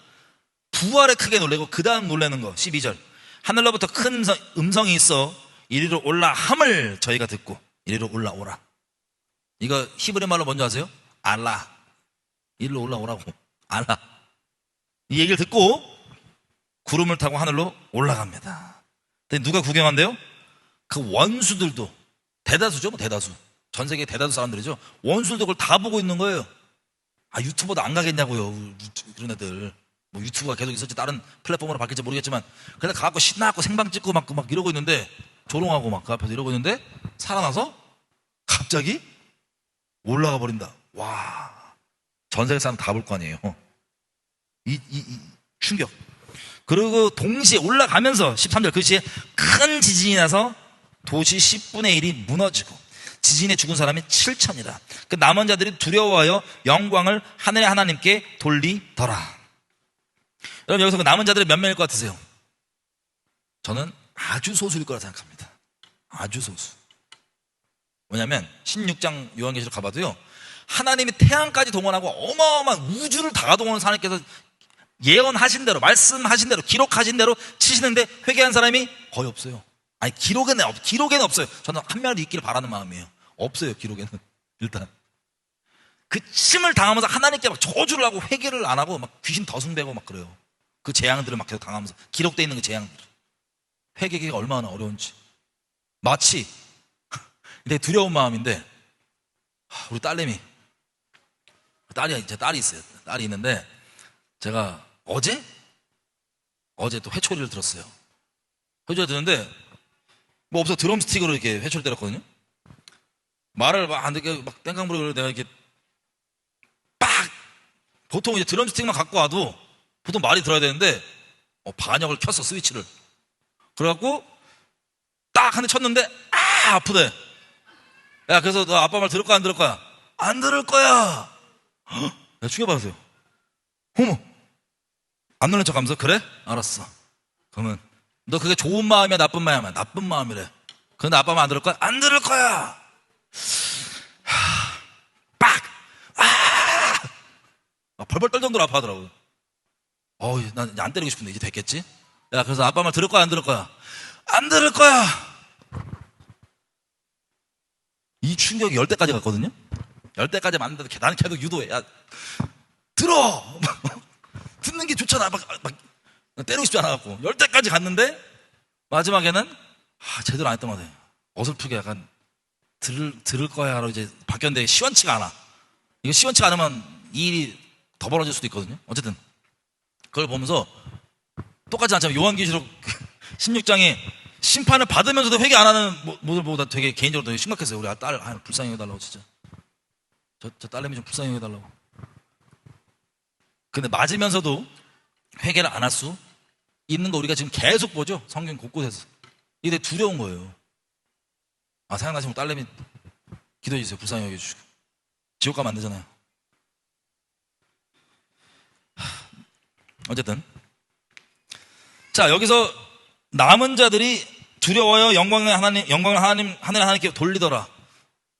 부활에 크게 놀라고, 그 다음 놀라는 거 12절, 하늘로부터 큰 음성이 있어 이리로 올라 함을 저희가 듣고, 이리로 올라오라. 이거 히브리 말로 뭔지 아세요? 알라. 일로 올라오라고. 알아. 이 얘기를 듣고 구름을 타고 하늘로 올라갑니다. 근데 누가 구경한대요? 그 원수들도, 대다수죠, 뭐 대다수. 전 세계 대다수 사람들이죠. 원수들도 그걸 다 보고 있는 거예요. 아, 유튜버도 안 가겠냐고요. 그런 애들. 뭐 유튜브가 계속 있을지 다른 플랫폼으로 바뀔지 모르겠지만, 그래서 가갖고 신나갖고 생방 찍고 막 이러고 있는데, 조롱하고 막 그 앞에서 이러고 있는데, 살아나서 갑자기 올라가 버린다. 와. 전 세계 사람 다 볼 거 아니에요. 이 충격. 그리고 동시에 올라가면서 13절 그 시에 큰 지진이 나서 도시 10분의 1이 무너지고 지진에 죽은 사람이 7천이라. 그 남은 자들이 두려워하여 영광을 하늘의 하나님께 돌리더라. 여러분, 여기서 그 남은 자들이 몇 명일 것 같으세요? 저는 아주 소수일 거라 생각합니다. 아주 소수. 왜냐하면 16장 요한계시록 가봐도요, 하나님이 태양까지 동원하고 어마어마한 우주를 다 동원한 하나님께서 예언하신 대로, 말씀하신 대로, 기록하신 대로 치시는데 회개한 사람이 거의 없어요. 아니, 기록에는 없어요. 저는 한 명이라도 있기를 바라는 마음이에요. 없어요, 기록에는. 일단 그 침을 당하면서 하나님께 막 저주를 하고 회개를 안 하고 막 귀신 더 숭배하고 막 그래요. 그 재앙들을 막 계속 당하면서, 기록되어 있는 그 재앙들. 회개가 얼마나 어려운지. 마치 되게 두려운 마음인데, 우리 딸내미, 제 딸이 있어요. 딸이 있는데, 제가 어제 또 회초리를 들었어요. 회초리를 들었는데, 뭐 없어, 드럼스틱으로 이렇게 회초리 때렸거든요. 말을 막 안 듣게 막 땡깡 부리고 내가 이렇게 빡! 보통 이제 드럼스틱만 갖고 와도 보통 말이 들어야 되는데, 반역을 켰어, 스위치를. 그래갖고 딱 한 대 쳤는데, 아프대. 야, 그래서 너 아빠 말 들을 거야, 안 들을 거야? 안 들을 거야. 내가 충격받았어요. 어머, 안 놀란 척 하면서, 그래? 알았어. 그러면 너 그게 좋은 마음이야, 나쁜 마음이야? 나쁜 마음이래. 근데 아빠 말 안 들을 거야? 안 들을 거야. 빡! 벌벌 떨 정도로 아파하더라고요. 난 이제 안 때리고 싶은데 이제 됐겠지? 야, 그래서 아빠 말 들을 거야, 안 들을 거야? 안 들을 거야. 이 충격이 10대까지 갔거든요. 10대까지 맞는데도 나는 계속 유도해. 야, 들어. 듣는 게 좋잖아. 막 때리고 싶지 않아갖고 10대까지 갔는데, 마지막에는 제대로 안 했던 것 같아요. 어설프게 약간 들을 거야 하고 이제 바뀌었는데 시원치가 않아. 이거 시원치가 않으면 이 일이 더 벌어질 수도 있거든요. 어쨌든 그걸 보면서 똑같지 않지만 요한계시록 16장에 심판을 받으면서도 회개 안 하는 모습을 보고 되게 개인적으로 되게 심각했어요. 우리 딸 불쌍히 여겨달라고. 진짜 저 딸내미 좀 불쌍히 여겨달라고. 근데 맞으면서도 회개를 안 할 수 있는 거 우리가 지금 계속 보죠. 성경 곳곳에서. 이게 되게 두려운 거예요. 생각나시면 딸내미 기도해 주세요. 불쌍히 여겨주시고. 지옥 가면 안 되잖아요. 어쨌든 자, 여기서 남은 자들이 두려워요 영광을 하늘의 하나님께 돌리더라.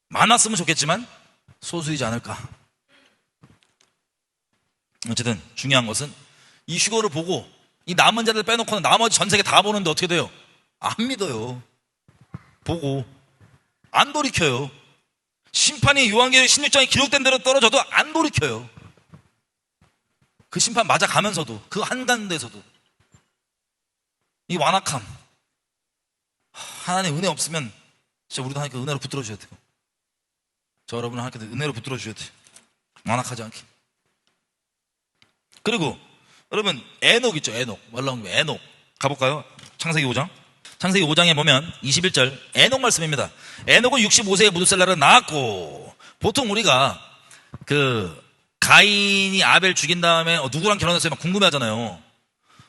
많았으면 좋겠지만 소수이지 않을까. 어쨌든 중요한 것은 이 휴거를 보고 이 남은 자들 빼놓고는 나머지 전 세계 다 보는데 어떻게 돼요? 안 믿어요. 보고 안 돌이켜요. 심판이 요한계시록 16장에 기록된 대로 떨어져도 안 돌이켜요. 그 심판 맞아가면서도, 그 한가운데서도 이 완악함, 하나님의 은혜 없으면 진짜 우리도 하나님께 은혜로 붙들어 주셔야 돼요. 저 여러분은 하나님께 은혜로 붙들어 주셔야 돼요. 완악하지 않게. 그리고 여러분, 에녹 있죠. 에녹. 말 나온 게 에녹 가볼까요? 창세기 5장. 창세기 5장에 보면 21절 에녹 말씀입니다. 에녹은 65세에 무두셀라를 낳았고, 보통 우리가 가인이 아벨 죽인 다음에 누구랑 결혼했어요? 막 궁금해 하잖아요.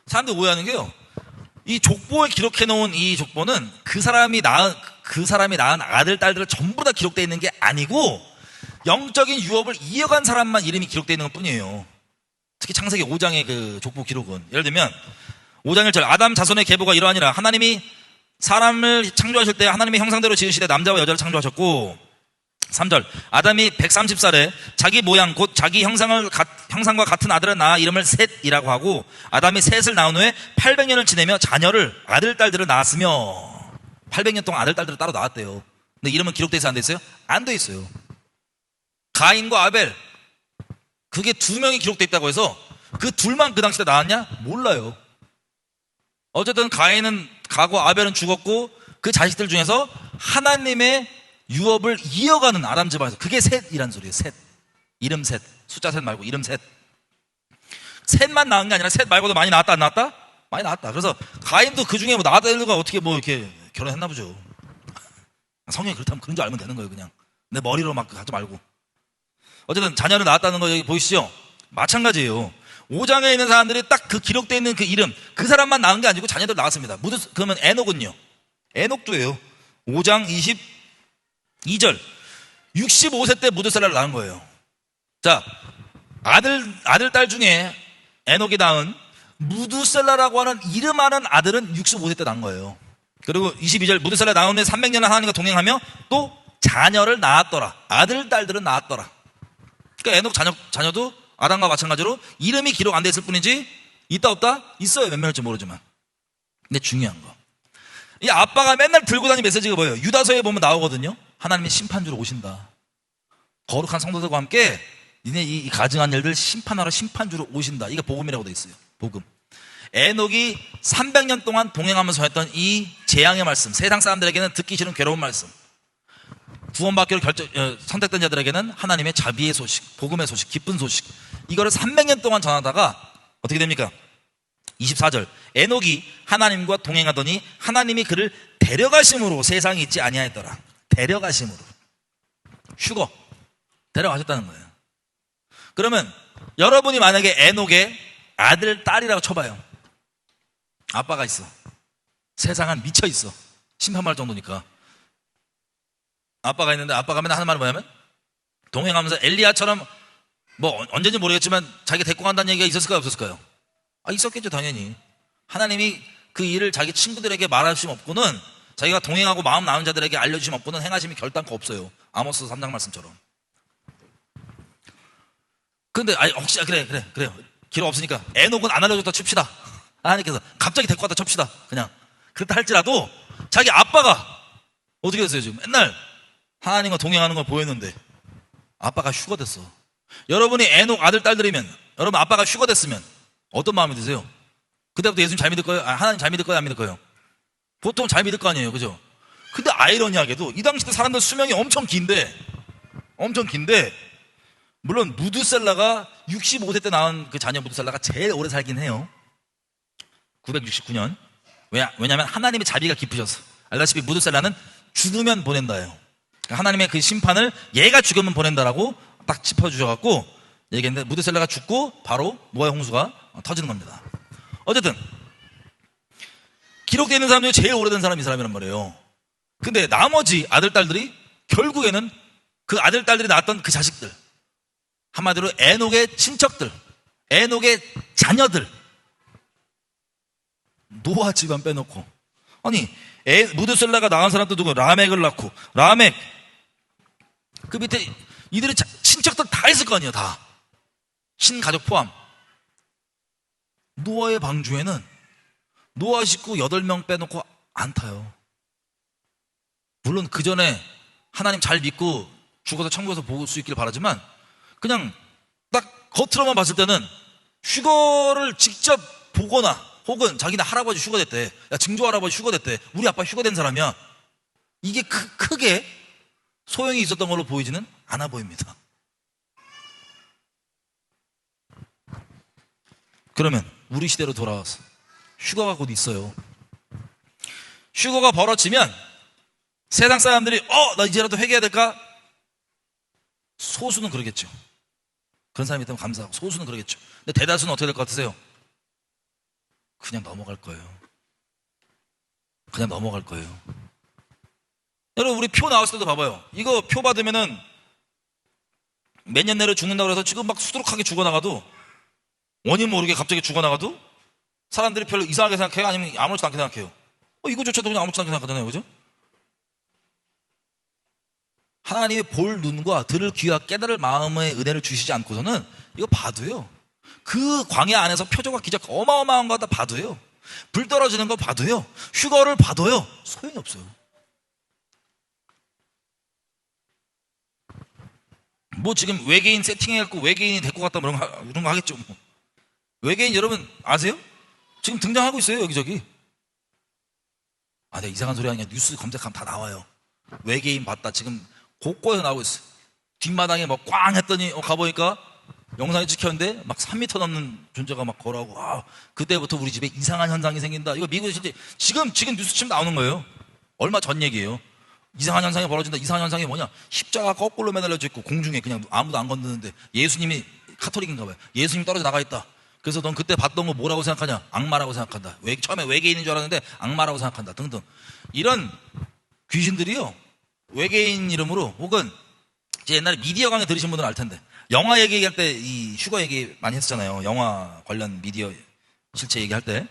사람들 오해하는 게요, 이 족보에 기록해 놓은 이 족보는 그 사람이 낳은 아들, 딸들을 전부 다 기록되어 있는 게 아니고, 영적인 유업을 이어간 사람만 이름이 기록되어 있는 것 뿐이에요. 특히 창세기 5장의 그 족보 기록은, 예를 들면 5장 1절 아담 자손의 계보가 이러하니라. 하나님이 사람을 창조하실 때 하나님의 형상대로 지으시되 남자와 여자를 창조하셨고, 3절 아담이 130살에 자기 모양 곧 자기 형상과 같은 아들을 낳아 이름을 셋이라고 하고, 아담이 셋을 낳은 후에 800년을 지내며 자녀를, 아들 딸들을 낳았으며, 800년 동안 아들 딸들을 따로 낳았대요. 근데 이름은 기록돼 있어요, 안 돼 있어요? 안 돼 있어요. 가인과 아벨, 그게 2명이 기록돼 있다고 해서 그 둘만 그 당시 때 나왔냐? 몰라요. 어쨌든 가인은 가고 아벨은 죽었고 그 자식들 중에서 하나님의 유업을 이어가는 아람 집안에서, 그게 셋이란 소리예요. 셋. 이름 셋. 숫자 셋 말고 이름 셋. 셋만 낳은 게 아니라 셋 말고도 많이 낳았다 안 낳았다? 많이 낳았다. 그래서 가인도 그 중에 뭐 낳았다 일가 어떻게 뭐 이렇게 결혼했나 보죠. 성경이 그렇다면 그런 줄 알면 되는 거예요. 그냥 내 머리로 막 하지 말고. 어쨌든 자녀를 낳았다는 거 여기 보이시죠? 마찬가지예요. 5장에 있는 사람들이 딱 그 기록되어 있는 그 이름, 그 사람만 낳은 게 아니고 자녀들 낳았습니다. 그러면 에녹은요? 에녹도예요. 5장 22절 65세 때 무드셀라를 낳은 거예요. 자, 아들 딸 중에 에녹이 낳은 무드셀라라고 하는 이름하는 아들은 65세 때 낳은 거예요. 그리고 22절 무드셀라 낳은 후 300년을 하나님과 동행하며 또 자녀를 낳았더라. 아들 딸들은 낳았더라. 그러니까 에녹 자녀도 아담과 마찬가지로 이름이 기록 안 돼 있을 뿐이지 있다 없다? 있어요. 몇 명일지 모르지만. 근데 중요한 거, 이 아빠가 맨날 들고 다니는 메시지가 뭐예요? 유다서에 보면 나오거든요. 하나님이 심판주로 오신다. 거룩한 성도들과 함께 니네 이 가증한 일들 심판하러 심판주로 오신다. 이게 복음이라고 돼 있어요. 복음. 에녹이 300년 동안 동행하면서 했던 이 재앙의 말씀, 세상 사람들에게는 듣기 싫은 괴로운 말씀, 구원받기로 선택된 자들에게는 하나님의 자비의 소식, 복음의 소식, 기쁜 소식, 이거를 300년 동안 전하다가 어떻게 됩니까? 24절 에녹이 하나님과 동행하더니 하나님이 그를 데려가심으로 세상에 있지 아니하였더라. 데려가심으로. 휴거 데려가셨다는 거예요. 그러면 여러분이 만약에 에녹의 아들 딸이라고 쳐봐요. 아빠가 있어. 세상은 미쳐 있어. 심판할 정도니까. 아빠가 있는데 아빠가 맨날 하는 말은 뭐냐면 동행하면서 엘리야처럼 뭐 언제인지 모르겠지만 자기가 데리고 간다는 얘기가 있었을까요 없었을까요? 있었겠죠. 당연히. 하나님이 그 일을 자기 친구들에게 말하심 없고는, 자기가 동행하고 마음 나눈 자들에게 알려주심 없고는 행하심이 결단코 없어요. 아모스 3장 말씀처럼. 근데 혹시 그래요. 기록 없으니까 에녹은 안 알려줬다 칩시다. 하나님께서 갑자기 데리고 왔다 칩시다. 그냥 그렇다 할지라도 자기 아빠가 어떻게 됐어요? 지금 맨날 하나님과 동행하는 걸 보였는데 아빠가 휴가 됐어. 여러분이 에녹 아들 딸들이면, 여러분 아빠가 휴가 됐으면 어떤 마음이 드세요? 그때부터 예수님 잘 믿을 거예요? 하나님 잘 믿을 거예요? 안 믿을 거예요? 보통 잘 믿을 거 아니에요, 그죠? 근데 아이러니하게도 이 당시 때 사람들 수명이 엄청 긴데 물론 무드셀라가 65세 때 낳은 그 자녀 무드셀라가 제일 오래 살긴 해요. 969년. 왜냐하면 하나님의 자비가 깊으셔서. 알다시피 무드셀라는 죽으면 보낸다예요. 하나님의 그 심판을 얘가 죽으면 보낸다라고 딱 짚어주셔갖고 얘기했는데, 무드셀라가 죽고 바로 노아의 홍수가 터지는 겁니다. 어쨌든 기록되어 있는 사람 중에 제일 오래된 사람이 이 사람이란 말이에요. 근데 나머지 아들 딸들이 결국에는 그 아들 딸들이 낳았던 그 자식들, 한마디로 에녹의 친척들, 에녹의 자녀들, 노아 집안 빼놓고. 아니 무드셀라가 낳은 사람도 누구? 라멕을 낳고, 라멕 그 밑에 이들의 친척들 다 있을 거 아니에요. 다 친가족 포함. 노아의 방주에는 노아 식구 8명 빼놓고 안 타요. 물론 그 전에 하나님 잘 믿고 죽어서 천국에서 볼 수 있길 바라지만, 그냥 딱 겉으로만 봤을 때는 휴거를 직접 보거나 혹은 자기네 할아버지 휴거됐대, 야 증조 할아버지 휴거됐대, 우리 아빠 휴거된 사람이야, 이게 크게 소용이 있었던 걸로 보이지는 않아 보입니다. 그러면 우리 시대로 돌아와서 휴거가 곧 있어요. 휴거가 벌어지면 세상 사람들이 나 이제라도 회개해야 될까? 소수는 그러겠죠. 그런 사람이 있다면 감사하고, 소수는 그러겠죠. 근데 대다수는 어떻게 될 것 같으세요? 그냥 넘어갈 거예요. 그냥 넘어갈 거예요. 여러분 우리 표 나왔을 때도 봐봐요. 이거 표 받으면은 몇 년 내로 죽는다고 해서 지금 막 수두룩하게 죽어나가도, 원인 모르게 갑자기 죽어나가도 사람들이 별로 이상하게 생각해요? 아니면 아무렇지도 않게 생각해요? 이거조차도 그냥 아무렇지도 않게 생각하잖아요. 그죠? 하나님의 볼 눈과 들을 귀와 깨달을 마음의 은혜를 주시지 않고서는 이거 봐도요, 그 광야 안에서 표적과 기적 어마어마한 거 다 봐도요, 불 떨어지는 거 봐도요, 휴거를 봐도요, 소용이 없어요. 뭐 지금 외계인 세팅해갖고 외계인이 데리고 갔다 뭐 이런 거 하겠죠. 뭐. 외계인 여러분 아세요? 지금 등장하고 있어요 여기저기. 아, 내가 이상한 소리 아니야. 뉴스 검색하면 다 나와요. 외계인 봤다. 지금 곳곳에 나오고 있어요. 뒷마당에 뭐 꽝 했더니 가보니까 영상이 찍혔는데 막 3m 넘는 존재가 막 걸어오고, 아, 그때부터 우리 집에 이상한 현상이 생긴다. 이거 미국에서 지금 뉴스 치면 나오는 거예요. 얼마 전 얘기예요. 이상한 현상이 벌어진다. 이상한 현상이 뭐냐? 십자가 거꾸로 매달려져 있고 공중에 그냥 아무도 안 건드는데 예수님이 카톨릭인가 봐요. 예수님이 떨어져 나가 있다. 그래서 넌 그때 봤던 거 뭐라고 생각하냐? 악마라고 생각한다. 처음에 외계인인 줄 알았는데 악마라고 생각한다. 등등. 이런 귀신들이요, 외계인 이름으로, 혹은 제 옛날에 미디어 강의 들으신 분들은 알 텐데, 영화 얘기할 때 이 슈거 얘기 많이 했었잖아요. 영화 관련 미디어 실체 얘기할 때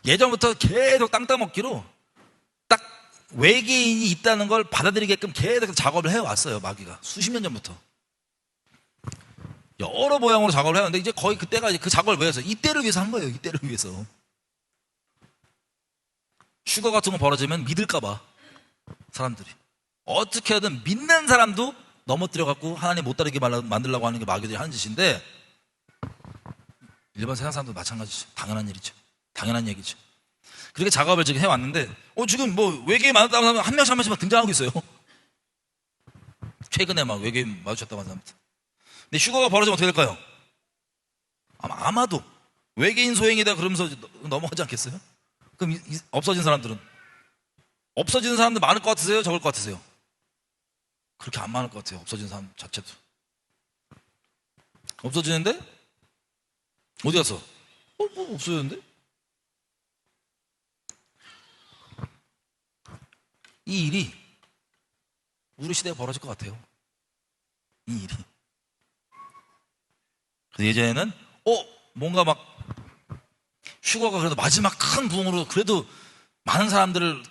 예전부터 계속 땅 따먹기로 딱 외계인이 있다는 걸 받아들이게끔 계속 작업을 해왔어요. 마귀가 수십 년 전부터 여러 모양으로 작업을 해왔는데, 이제 거의 그때가 이제 그 작업을 왜 해서 이때를 위해서 한 거예요. 이때를 위해서. 슈거 같은 거 벌어지면 믿을까봐 사람들이 어떻게든 믿는 사람도 넘어뜨려갖고 하나님 못 따르게 만들려고 하는 게 마귀들이 하는 짓인데, 일반 세상 사람도 마찬가지죠. 당연한 일이죠. 당연한 얘기죠. 그렇게 작업을 지금 해왔는데, 지금 뭐 외계인 만났다고 하면 한 명씩 막 등장하고 있어요. 최근에 막 외계인 마주쳤다고 하는 사람들. 근데 슈거가 벌어지면 어떻게 될까요? 아마도 외계인 소행이다 그러면서 넘어가지 않겠어요? 그럼 없어진 사람들은? 없어지는 사람들 많을 것 같으세요? 적을 것 같으세요? 그렇게 안 많을 것 같아요. 없어진 사람 자체도. 없어지는데? 어디 갔어? 뭐 없어졌는데? 이 일이 우리 시대에 벌어질 것 같아요. 이 일이. 그래서 예전에는 뭔가 막 슈거가 그래도 마지막 큰 부흥으로 그래도 많은 사람들을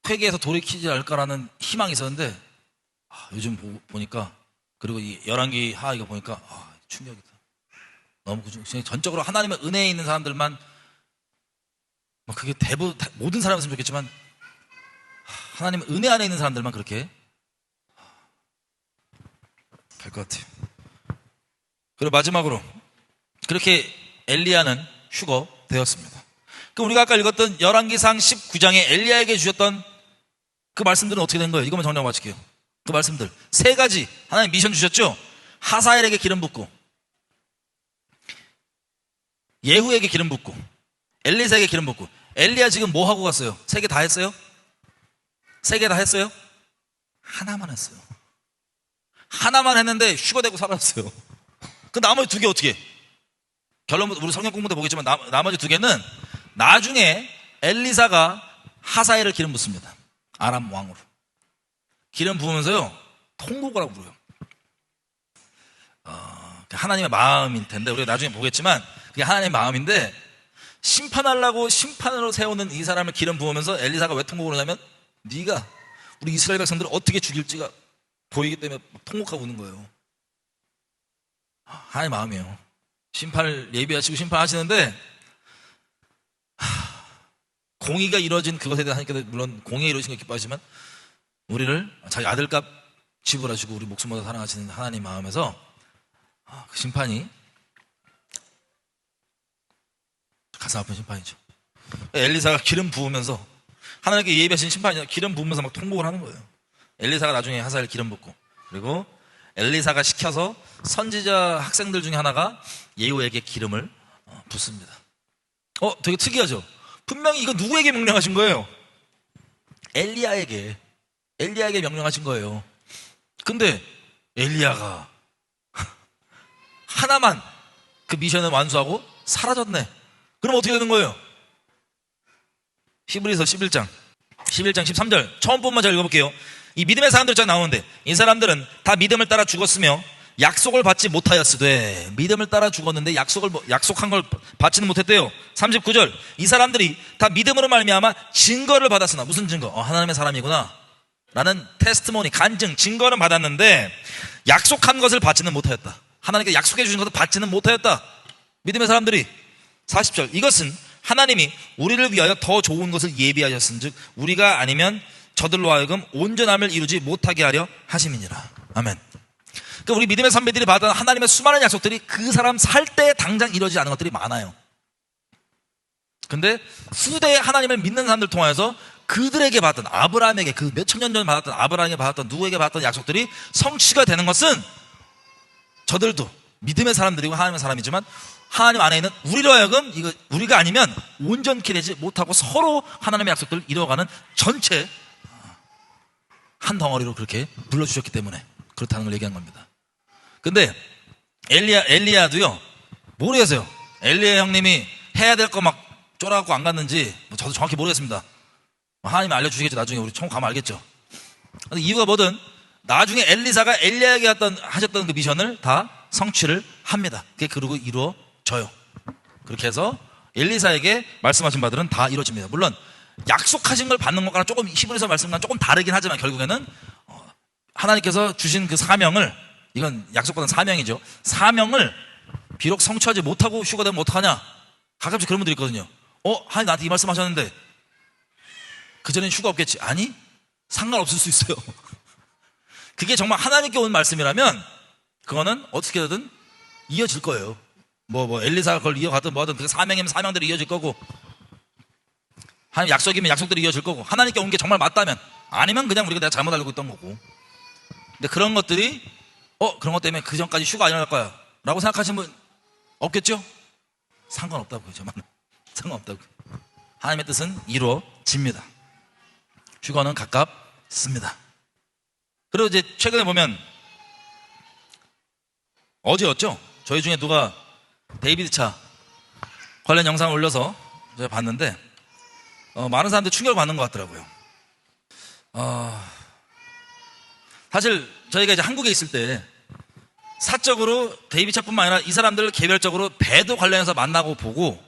회개해서 돌이키지 않을까라는 희망이 있었는데, 요즘 보니까, 그리고 이 열왕기 하하이가 보니까 충격이다. 너무 전적으로 하나님의 은혜에 있는 사람들만, 그게 대부분 모든 사람이었으면 좋겠지만 하나님의 은혜 안에 있는 사람들만 그렇게 갈 것 같아요. 그리고 마지막으로 그렇게 엘리야는 슈거 되었습니다. 그럼 우리가 아까 읽었던 열왕기상 19장에 엘리야에게 주셨던 그 말씀들은 어떻게 된 거예요? 이것만 정리하고 마칠게요. 그 말씀들 세 가지 하나님 미션 주셨죠. 하사엘에게 기름 붓고, 예후에게 기름 붓고, 엘리사에게 기름 붓고. 엘리야 지금 뭐 하고 갔어요? 세 개 다 했어요? 세 개 다 했어요? 하나만 했어요. 하나만 했는데 슈거되고 사라졌어요. 그 나머지 두 개 어떻게 해? 결론부터 우리 성경 공부 때 보겠지만 나머지 두 개는 나중에 엘리사가 하사엘을 기름 붓습니다. 아람 왕으로 기름 부으면서요 통곡을 하고 부르요. 하나님의 마음일 텐데 우리가 나중에 보겠지만 그게 하나님의 마음인데, 심판하려고 심판으로 세우는 이 사람을 기름 부으면서 엘리사가 왜 통곡을 하냐면, 네가 우리 이스라엘 백성들을 어떻게 죽일지가 보이기 때문에 통곡하고 우는 거예요. 하나님의 마음이에요. 심판을 예비하시고 심판하시는데, 공의가 이루어진 그것에 대한 하나님께서 물론 공의가 이루어진 걸 기뻐하시지만 우리를 자기 아들값 지불하시고 우리 목숨보다 사랑하시는 하나님 마음에서 그 심판이 가슴 아픈 심판이죠. 엘리사가 기름 부으면서 하나님께 예비하신 심판이 기름 부으면서 막 통곡을 하는 거예요. 엘리사가 나중에 하사엘 기름 붓고, 그리고 엘리사가 시켜서 선지자 학생들 중에 하나가 예후에게 기름을 붓습니다. 되게 특이하죠. 분명히 이거 누구에게 명령하신 거예요? 엘리야에게 명령하신 거예요. 근데 엘리야가 하나만 그 미션을 완수하고 사라졌네. 그럼 어떻게 되는 거예요? 히브리서 11장 13절 처음 부분만 잘 읽어볼게요. 이 믿음의 사람들 잘 나오는데, 이 사람들은 다 믿음을 따라 죽었으며 약속을 받지 못하였으되. 믿음을 따라 죽었는데 약속한 걸 받지는 못했대요. 39절 이 사람들이 다 믿음으로 말미암아 증거를 받았으나. 무슨 증거? 하나님의 사람이구나 라는 테스트모니, 간증, 증거를 받았는데 약속한 것을 받지는 못하였다. 하나님께 약속해 주신 것을 받지는 못하였다. 믿음의 사람들이. 40절 이것은 하나님이 우리를 위하여 더 좋은 것을 예비하셨은즉 우리가 아니면 저들로 하여금 온전함을 이루지 못하게 하려 하심이니라. 아멘. 그러니까 우리 믿음의 선배들이 받은 하나님의 수많은 약속들이 그 사람 살 때 당장 이루어지지 않은 것들이 많아요. 근데 후대에 하나님을 믿는 사람들 통해서 그들에게 받았던, 아브라함에게, 그 몇천 년 전에 받았던, 아브라함에게 받았던, 누구에게 받았던 약속들이 성취가 되는 것은 저들도 믿음의 사람들이고 하나님의 사람이지만 하나님 안에 있는 우리로 하여금 이거 우리가 아니면 온전케 되지 못하고 서로 하나님의 약속들을 이루어가는 전체 한 덩어리로 그렇게 불러주셨기 때문에 그렇다는 걸 얘기한 겁니다. 근데 엘리야도요, 모르겠어요. 엘리야 형님이 해야 될 거 막 쫄아갖고 안 갔는지 저도 정확히 모르겠습니다. 하나님이 알려주시겠죠. 나중에 우리 총 가면 알겠죠. 근데 이유가 뭐든 나중에 엘리사가 엘리야에게 하셨던 그 미션을 다 성취를 합니다. 그게 그리고 이루어져요. 그렇게 해서 엘리사에게 말씀하신 바들은 다 이루어집니다. 물론 약속하신 걸 받는 것과는 조금 히브리서 말씀과는 조금 다르긴 하지만 결국에는 하나님께서 주신 그 사명을, 이건 약속받은 사명이죠. 사명을 비록 성취하지 못하고 휴가 되면 어떡하냐, 가끔씩 그런 분들이 있거든요. 하나님 나한테 이 말씀하셨는데 그전엔 휴가 없겠지. 아니, 상관없을 수 있어요. 그게 정말 하나님께 온 말씀이라면 그거는 어떻게든 이어질 거예요. 엘리사가 그걸 이어가든 뭐든, 그 사명이면 사명대로 이어질 거고, 하나님 약속이면 약속대로 이어질 거고, 하나님께 온 게 정말 맞다면, 아니면 그냥 우리가 내가 잘못 알고 있던 거고. 근데 그런 것들이 그런 것 때문에 그 전까지 휴가 안 일어날 거야 라고 생각하시는 분 없겠죠? 상관없다고요. 저만은 상관없다고. 하나님의 뜻은 이루어집니다. 휴가는 가깝습니다. 그리고 이제 최근에 보면, 어제였죠? 저희 중에 누가 데이비드 차 관련 영상을 올려서 제가 봤는데 많은 사람들이 충격을 받는 것 같더라고요. 사실 저희가 이제 한국에 있을 때 사적으로 데이비드 차뿐만 아니라 이 사람들을 개별적으로 배도 관련해서 만나고 보고,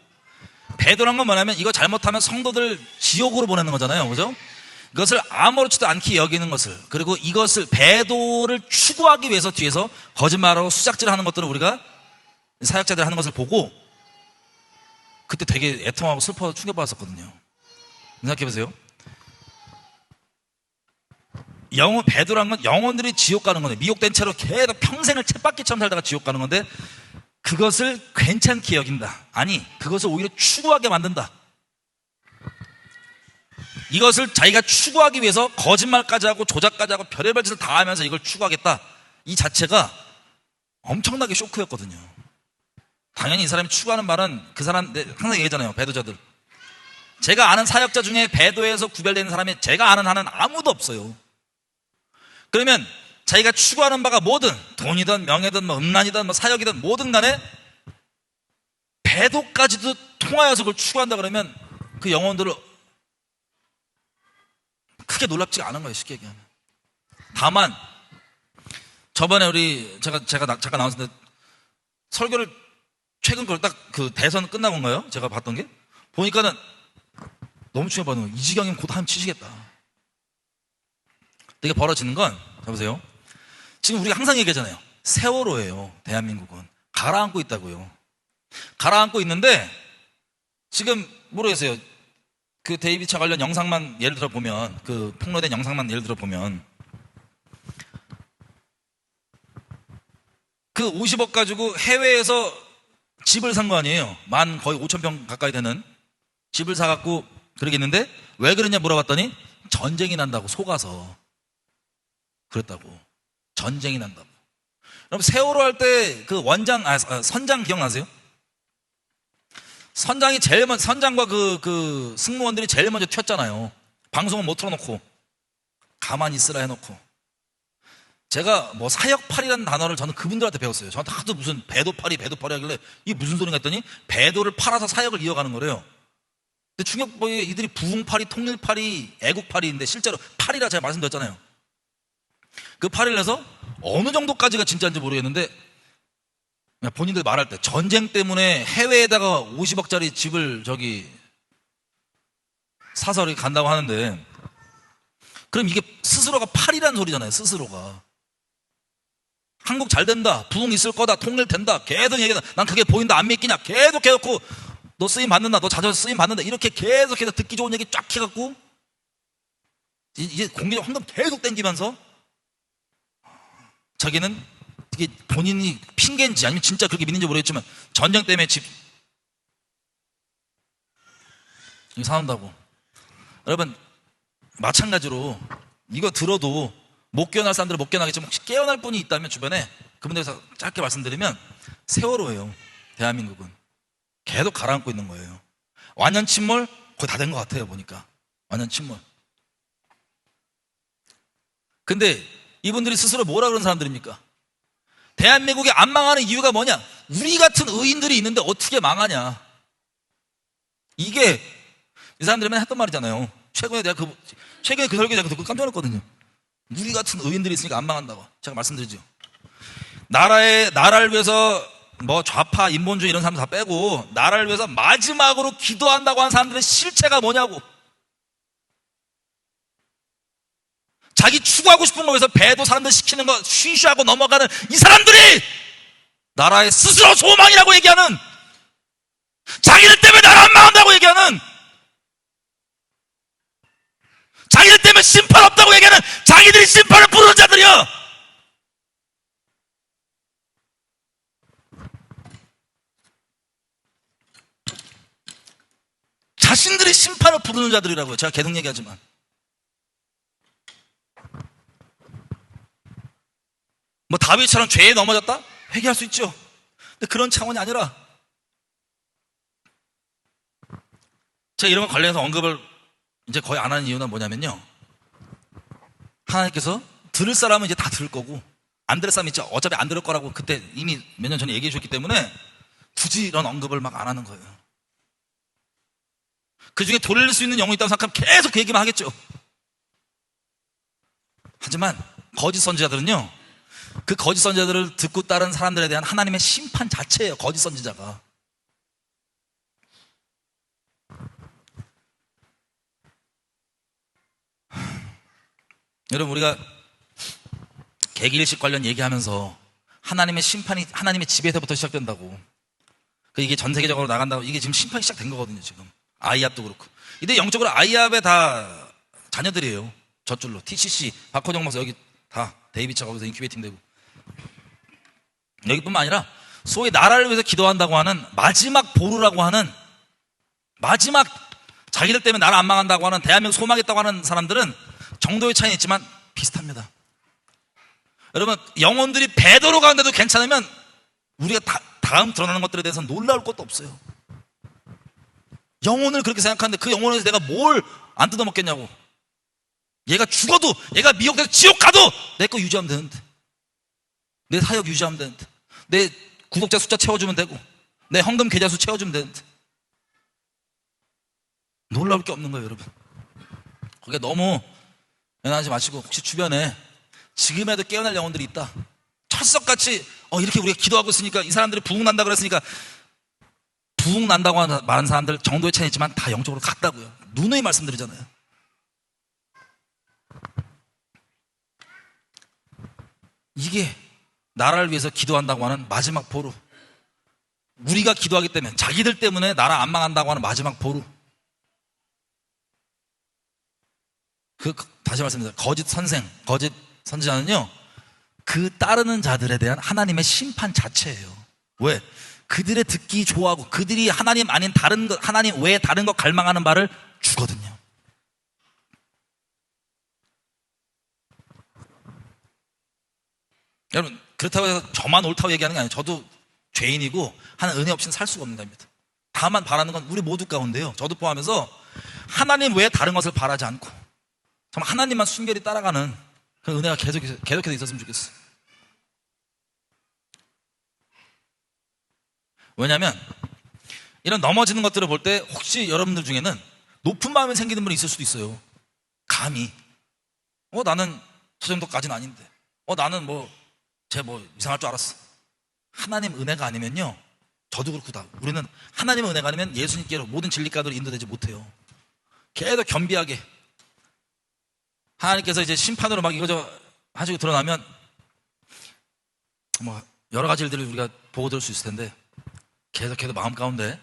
배도란 건 뭐냐면 이거 잘못하면 성도들 지옥으로 보내는 거잖아요. 그죠? 이것을 아무렇지도 않게 여기는 것을, 그리고 이것을 배도를 추구하기 위해서 뒤에서 거짓말하고 수작질을 하는 것들을 우리가 사역자들 하는 것을 보고 그때 되게 애통하고 슬퍼서 충격받았었거든요. 생각해보세요. 배도란 건 영혼들이 지옥 가는 건데, 미혹된 채로 계속 평생을 쳇바퀴처럼 살다가 지옥 가는 건데, 그것을 괜찮게 여긴다. 아니, 그것을 오히려 추구하게 만든다. 이것을 자기가 추구하기 위해서 거짓말까지 하고 조작까지 하고 별의별 짓을 다 하면서 이걸 추구하겠다, 이 자체가 엄청나게 쇼크였거든요. 당연히 이 사람이 추구하는 말은, 그 사람 항상 얘기하잖아요, 배도자들. 제가 아는 사역자 중에 배도에서 구별되는 사람이 제가 아는 한은 아무도 없어요. 그러면 자기가 추구하는 바가 뭐든, 돈이든 명예든 음란이든 사역이든 뭐든 간에 배도까지도 통하여서 그걸 추구한다 그러면 그 영혼들을 크게 놀랍지가 않은 거예요, 쉽게 얘기하면. 다만 저번에 제가 잠깐 나왔는데, 설교를 최근 걸 딱 그 대선 끝나고 온 거예요. 제가 봤던 게 보니까는 너무 충격받는 거예요. 이지경이면 곧 한 치시겠다. 이게 벌어지는 건, 보세요. 지금 우리가 항상 얘기하잖아요. 세월호예요. 대한민국은 가라앉고 있다고요. 가라앉고 있는데 지금 모르겠어요. 그 데이비드 차 관련 영상만 예를 들어 보면, 그 폭로된 영상만 예를 들어 보면, 그 50억 가지고 해외에서 집을 산 거 아니에요. 거의 5,000평 가까이 되는 집을 사갖고 그러겠는데, 왜 그러냐 물어봤더니 전쟁이 난다고, 속아서 그랬다고. 전쟁이 난다고. 그럼 세월호 할 때 그 선장 기억나세요? 선장과 그 승무원들이 제일 먼저 튀었잖아요. 방송은 못 틀어놓고 가만히 있으라 해놓고. 제가 사역팔이라는 단어를 저는 그분들한테 배웠어요. 저한테 하도 무슨 배도팔이 하길래 이게 무슨 소린가 했더니 배도를 팔아서 사역을 이어가는 거래요. 근데 충격보기에 이들이 부흥팔이, 통일팔이, 애국팔이인데 실제로 팔이라 제가 말씀드렸잖아요. 그 팔이를 해서 어느 정도까지가 진짜인지 모르겠는데, 본인들 말할 때 전쟁 때문에 해외에다가 50억짜리 집을 사서 간다고 하는데, 그럼 이게 스스로가 팔이라는 소리잖아요. 스스로가 한국 잘 된다, 부흥 있을 거다, 통일된다 계속 얘기한다. 난 그게 보인다, 안 믿기냐 계속 해놓고, 너 쓰임 받는다, 너 자주 쓰임 받는다, 이렇게 계속해서 듣기 좋은 얘기 쫙 해갖고 이제 공개적 황금 계속 땡기면서 자기는 이게 본인이 핑계인지 아니면 진짜 그렇게 믿는지 모르겠지만 전쟁 때문에 집 사는다고. 여러분 마찬가지로 이거 들어도 못 깨어날 사람들은 못 깨어나겠지만 혹시 깨어날 분이 있다면 주변에 그분들에서 짧게 말씀드리면 세월호예요. 대한민국은 계속 가라앉고 있는 거예요. 완전 침몰 거의 다 된 것 같아요. 보니까 완전 침몰. 근데 이분들이 스스로 뭐라 그런 사람들입니까? 대한민국이 안 망하는 이유가 뭐냐? 우리 같은 의인들이 있는데 어떻게 망하냐? 이게 이 사람들이 맨날 했던 말이잖아요. 최근에 그 설교 제가 듣고 깜짝 놀랐거든요. 우리 같은 의인들이 있으니까 안 망한다고. 제가 말씀드리죠. 나라를 위해서 뭐 좌파, 인본주의 이런 사람들 다 빼고 나라를 위해서 마지막으로 기도한다고 하는 사람들의 실체가 뭐냐고. 자기 추구하고 싶은 거 위해서 배도 사람들 시키는 거 쉬쉬하고 넘어가는 이 사람들이 나라의 스스로 소망이라고 얘기하는, 자기들 때문에 나라 안 망한다고 얘기하는, 자기들 때문에 심판 없다고 얘기하는, 자기들이 심판을 부르는 자들이야. 자신들이 심판을 부르는 자들이라고요. 제가 계속 얘기하지만. 뭐 다윗처럼 죄에 넘어졌다? 회개할 수 있죠. 근데 그런 차원이 아니라, 제가 이런 거 관련해서 언급을 이제 거의 안 하는 이유는 뭐냐면요, 하나님께서 들을 사람은 이제 다 들을 거고 안 들을 사람은 이제 어차피 안 들을 거라고 그때 이미 몇 년 전에 얘기해 주셨기 때문에 굳이 이런 언급을 막 안 하는 거예요. 그 중에 돌릴 수 있는 영혼이 있다고 생각하면 계속 그 얘기만 하겠죠. 하지만 거짓 선지자들은요, 그 거짓 선지자들을 듣고 따른 사람들에 대한 하나님의 심판 자체예요. 거짓 선지자가. 여러분, 우리가 개기일식 관련 얘기하면서 하나님의 심판이 하나님의 지배에서부터 시작된다고, 이게 전 세계적으로 나간다고, 이게 지금 심판이 시작된 거거든요. 지금 아이압도 그렇고. 이때 영적으로 아이압의 다 자녀들이에요. 젖줄로 TCC, 박호정 목사 여기 다 데이비처 거기서 인큐베이팅 되고, 여기뿐만 아니라 소위 나라를 위해서 기도한다고 하는 마지막 보루라고 하는, 마지막 자기들 때문에 나라 안 망한다고 하는, 대한민국 소망했다고 하는 사람들은 정도의 차이는 있지만 비슷합니다. 여러분, 영혼들이 배도로 가는데도 괜찮으면 우리가 다음 드러나는 것들에 대해서 놀라울 것도 없어요. 영혼을 그렇게 생각하는데 그 영혼에서 내가 뭘 안 뜯어먹겠냐고. 얘가 죽어도, 얘가 미혹돼서 지옥 가도 내 거 유지하면 되는데, 내 사역 유지하면 되는데, 내 구독자 숫자 채워주면 되고, 내 헌금 계좌 수 채워주면 되는데, 놀라울 게 없는 거예요. 여러분, 거기에 너무 연하지 마시고, 혹시 주변에 지금에도 깨어날 영혼들이 있다, 철석같이 이렇게 우리가 기도하고 있으니까 이 사람들이 부흥 난다 그랬으니까, 부흥 난다고 말하는 사람들 정도의 차이 있지만 다 영적으로 같다고요. 누누이 말씀드리잖아요. 이게 나라를 위해서 기도한다고 하는 마지막 보루, 우리가 기도하기 때문에, 자기들 때문에 나라 안 망한다고 하는 마지막 보루. 다시 말씀드립니다. 거짓 선지자는요, 그 따르는 자들에 대한 하나님의 심판 자체예요. 왜? 그들의 듣기 좋아하고 그들이 하나님 아닌 다른 것, 하나님 외에 다른 것 갈망하는 말을 주거든요. 여러분, 그렇다고 해서 저만 옳다고 얘기하는 게 아니에요. 저도 죄인이고 하나님 은혜 없이는 살 수가 없는 겁니다. 다만 바라는 건 우리 모두 가운데요, 저도 포함해서 하나님 외에 다른 것을 바라지 않고 정말 하나님만 순결히 따라가는 그런 은혜가 계속해서 있었으면 좋겠어요. 왜냐하면 이런 넘어지는 것들을 볼 때 혹시 여러분들 중에는 높은 마음이 생기는 분이 있을 수도 있어요. 감히 나는 저 정도까지는 아닌데, 나는 쟤 이상할 줄 알았어. 하나님 은혜가 아니면요, 저도 그렇고 우리는 하나님의 은혜가 아니면 예수님께로 모든 진리가도로 인도되지 못해요. 계속 겸비하게 하나님께서 이제 심판으로 막 이거저 하시고 드러나면 여러 가지 일들을 우리가 보고 들을 수 있을 텐데, 계속 마음 가운데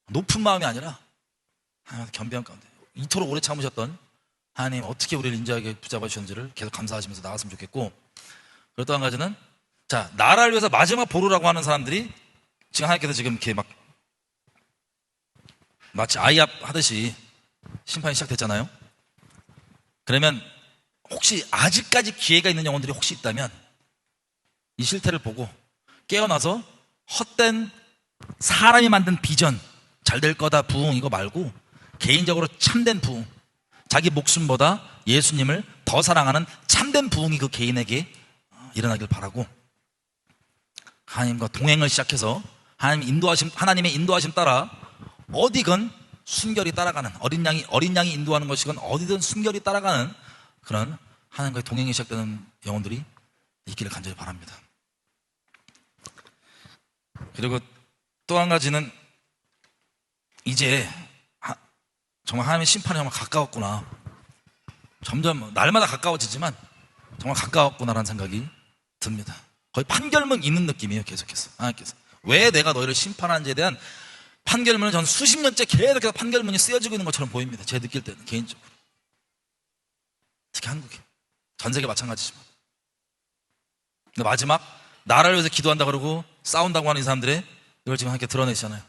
높은 마음이 아니라 겸비한 가운데 이토록 오래 참으셨던 하나님 어떻게 우리를 인자하게 붙잡아 주셨는지를 계속 감사하시면서 나갔으면 좋겠고, 그리고 또 한 가지는 자, 나라를 위해서 마지막 보루라고 하는 사람들이 지금 하나님께서 지금 이렇게 막 마치 아이압 하듯이 심판이 시작됐잖아요. 그러면 혹시 아직까지 기회가 있는 영혼들이 혹시 있다면 이 실태를 보고 깨어나서 헛된 사람이 만든 비전, 잘 될 거다 부흥 이거 말고 개인적으로 참된 부흥, 자기 목숨보다 예수님을 더 사랑하는 참된 부흥이 그 개인에게 일어나길 바라고, 하나님과 동행을 시작해서 하나님의 인도하심 따라 어디건 순결히 따라가는, 어린 양이 인도하는 것이건 어디든 순결히 따라가는 그런 하나님과의 동행이 시작되는 영혼들이 있기를 간절히 바랍니다. 그리고 또 한 가지는 이제 정말 하나님의 심판이 정말 가까웠구나, 점점 날마다 가까워지지만 정말 가까웠구나라는 생각이 듭니다. 거의 판결문 있는 느낌이에요. 계속해서 하나님께서 왜 내가 너희를 심판하는지에 대한 판결문을 저는 수십 년째 계속해서 판결문이 쓰여지고 있는 것처럼 보입니다. 제 느낄 때는 개인적으로. 특히 한국에, 전 세계 마찬가지지만. 근데 마지막 나라를 위해서 기도한다 그러고 싸운다고 하는 이 사람들의 이걸 지금 함께 드러내시잖아요.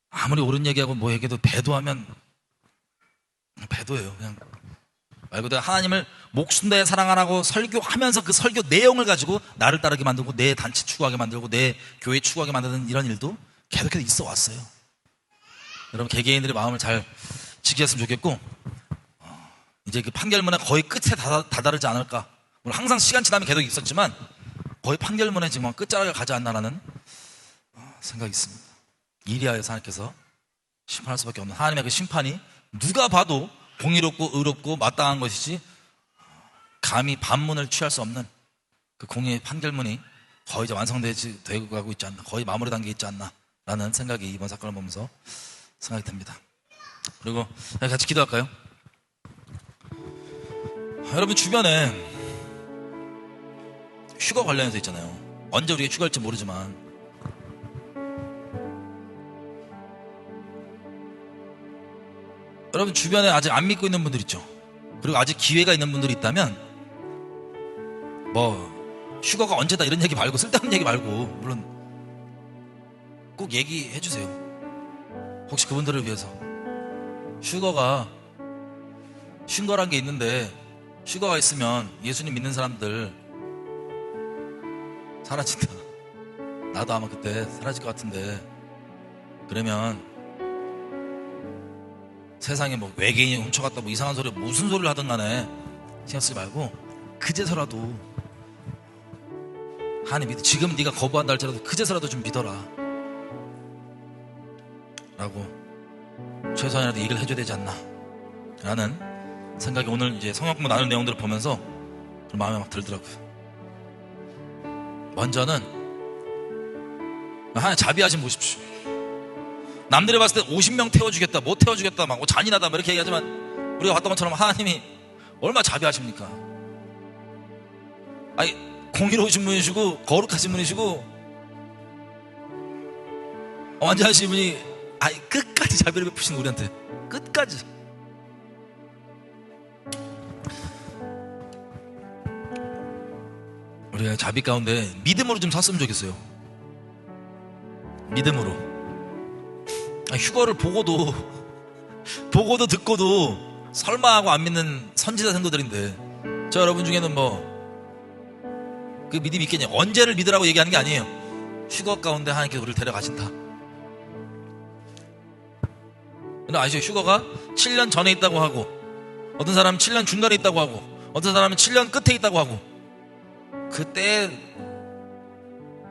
아무리 옳은 얘기하고 뭐 얘기해도 배도하면 배도예요. 그냥 말 그대로 하나님을 목숨 다해 사랑하라고 설교하면서 그 설교 내용을 가지고 나를 따르게 만들고 내 단체 추구하게 만들고 내 교회 추구하게 만드는 이런 일도 계속해서 있어 왔어요. 여러분 개개인들의 마음을 잘 지키셨으면 좋겠고, 이제 그 판결문의 거의 끝에 다다르지 않을까. 물론 항상 시간 지나면 계속 있었지만 거의 판결문에 지금 끝자락을 가지 않나라는 생각이 있습니다. 이리하여서 하나님께서 심판할 수밖에 없는 하나님의 그 심판이 누가 봐도 공의롭고 의롭고 마땅한 것이지 감히 반문을 취할 수 없는 그 공의의 판결문이 거의 이제 완성되고 가고 있지 않나, 거의 마무리 단계에 있지 않나 라는 생각이 이번 사건을 보면서 생각이 듭니다. 그리고 같이 기도할까요? 여러분 주변에 휴가 관련해서 있잖아요. 언제 우리가 휴가일지 모르지만 여러분 주변에 아직 안 믿고 있는 분들 있죠. 그리고 아직 기회가 있는 분들이 있다면 뭐 휴가가 언제다 이런 얘기 말고, 쓸데없는 얘기 말고, 물론 꼭 얘기해 주세요. 혹시 그분들을 위해서 휴가가 쉰 게 있는데, 휴가가 있으면 예수님 믿는 사람들 사라진다. 나도 아마 그때 사라질 것 같은데, 그러면 세상에 뭐 외계인이 훔쳐갔다 뭐 이상한 소리 무슨 소리를 하든 간에 신경 쓰지 말고 그제서라도 하나님 믿어. 지금 네가 거부한다 할지라도 그제서라도 좀 믿어라 라고 최소한이라도 얘기를 해줘야 되지 않나 라는 생각이 오늘 이제 성경 공부 나눌 내용들을 보면서 그런 마음이 막 들더라고요. 먼저는 하나님 자비하심 보십시오. 남들이 봤을 때 50명 태워주겠다, 못 태워주겠다, 막 잔인하다, 뭐 이렇게 얘기하지만 우리가 봤던 것처럼 하나님이 얼마나 자비하십니까? 아니, 공의로우신 분이시고, 거룩하신 분이시고, 완전하신 분이, 아니, 끝까지 자비를 베푸시는 우리한테. 끝까지. 우리가 자비 가운데 믿음으로 좀 샀으면 좋겠어요. 믿음으로. 휴거를 보고도 듣고도 설마 하고 안 믿는 선지자 성도들인데, 저 여러분 중에는 뭐 그 믿음이 있겠냐? 언제를 믿으라고 얘기하는 게 아니에요. 휴거 가운데 하나님께서 우리를 데려가신다. 근데 아시죠? 휴거가 7년 전에 있다고 하고, 어떤 사람은 7년 중간에 있다고 하고, 어떤 사람은 7년 끝에 있다고 하고, 그 때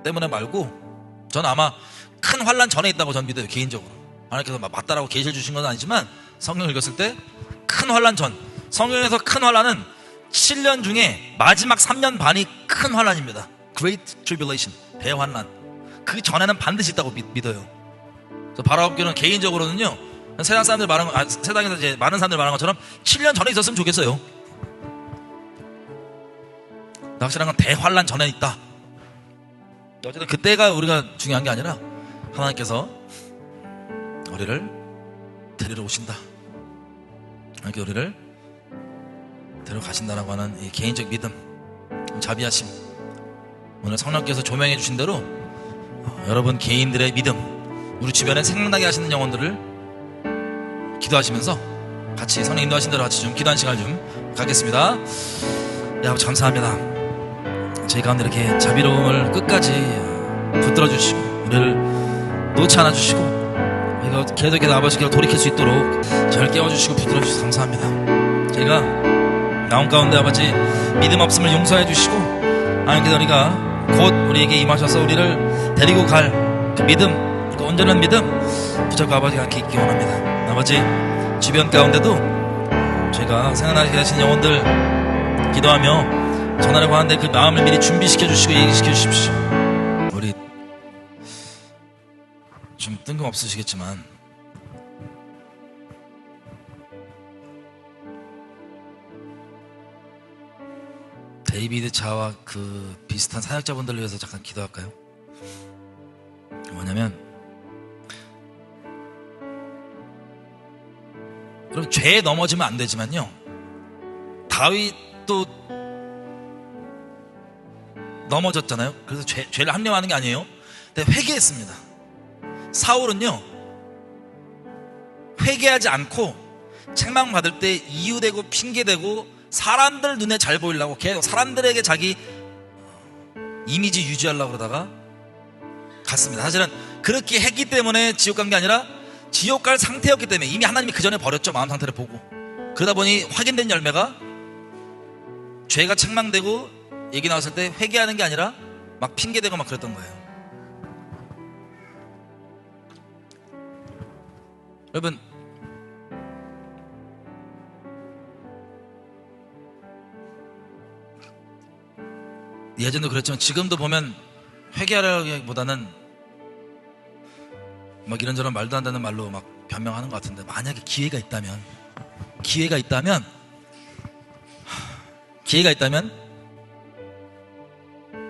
때문에 말고 전 아마 큰 환란 전에 있다고 전 믿어요. 개인적으로 하나님께서 맞다라고 계시를 주신 건 아니지만, 성경을 읽었을 때 큰 환란 전, 성경에서 큰 환란은 7년 중에 마지막 3년 반이 큰 환란입니다. Great Tribulation, 대환란. 그 전에는 반드시 있다고 믿어요. 그래서 바라옵교는 개인적으로는요, 세상 사람들 세상에서 이제 많은 사람들 말하는 것처럼 7년 전에 있었으면 좋겠어요. 확실한 건 대환란 전에 있다. 어쨌든 그때가 우리가 중요한 게 아니라 하나님께서 우리를 데리러 오신다. 하나님께서 우리를 데려가신다라고 하는 이 개인적 믿음, 자비하심, 오늘 성령께서 조명해 주신 대로 여러분 개인들의 믿음, 우리 주변에 생각나게 하시는 영혼들을 기도하시면서 같이 성령 인도하신 대로 같이 좀 기도하는 시간을 좀 갖겠습니다. 네, 아버지 감사합니다. 저희 가운데 이렇게 자비로움을 끝까지 붙들어 주시고 우리를 놓지 않아 주시고 우리가 계속해서 아버지께로 돌이킬 수 있도록 저를 깨워주시고 붙들어 주셔서 감사합니다. 저희가 나온 가운데 아버지 믿음 없음을 용서해 주시고 하나님께서 우리가 곧 우리에게 임하셔서 우리를 데리고 갈 그 믿음, 그 온전한 믿음 붙잡고 아버지가 함께 있기 원합니다. 아버지 주변 가운데도 저희가 생각나게 하신 영혼들 기도하며 전하려고 하는데 그 마음을 미리 준비시켜 주시고 얘기시켜 주십시오. 우리 좀 뜬금없으시겠지만 데이비드 자와 그 비슷한 사역자분들을 위해서 잠깐 기도할까요? 뭐냐면 여러분 죄에 넘어지면 안 되지만요, 다윗도 넘어졌잖아요. 그래서 죄를 합리화하는 게 아니에요. 근데 회개했습니다. 사울은요 회개하지 않고 책망받을 때 이유대고 핑계대고 사람들 눈에 잘 보이려고 계속 사람들에게 자기 이미지 유지하려고 그러다가 갔습니다. 사실은 그렇게 했기 때문에 지옥 간 게 아니라 지옥 갈 상태였기 때문에 이미 하나님이 그 전에 버렸죠. 마음 상태를 보고. 그러다 보니 확인된 열매가 죄가 책망되고 얘기 나왔을 때 회개하는 게 아니라 막 핑계대고 막 그랬던 거예요. 여러분 예전도 그랬지만 지금도 보면 회개하려기보다는 막 이런저런 말도 안 되는 말로 막 변명하는 것 같은데, 만약에 기회가 있다면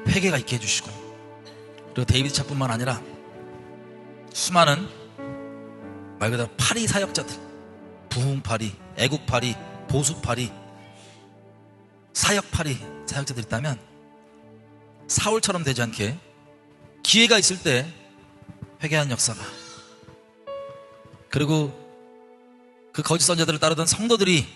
회개가 있게 해주시고, 그리고 데이비드 차뿐만 아니라 수많은 말 그대로 파리 사역자들, 부흥파리, 애국파리, 보수파리, 사역파리 사역자들이 있다면 사울처럼 되지 않게 기회가 있을 때 회개하는 역사가, 그리고 그 거짓 선자들을 따르던 성도들이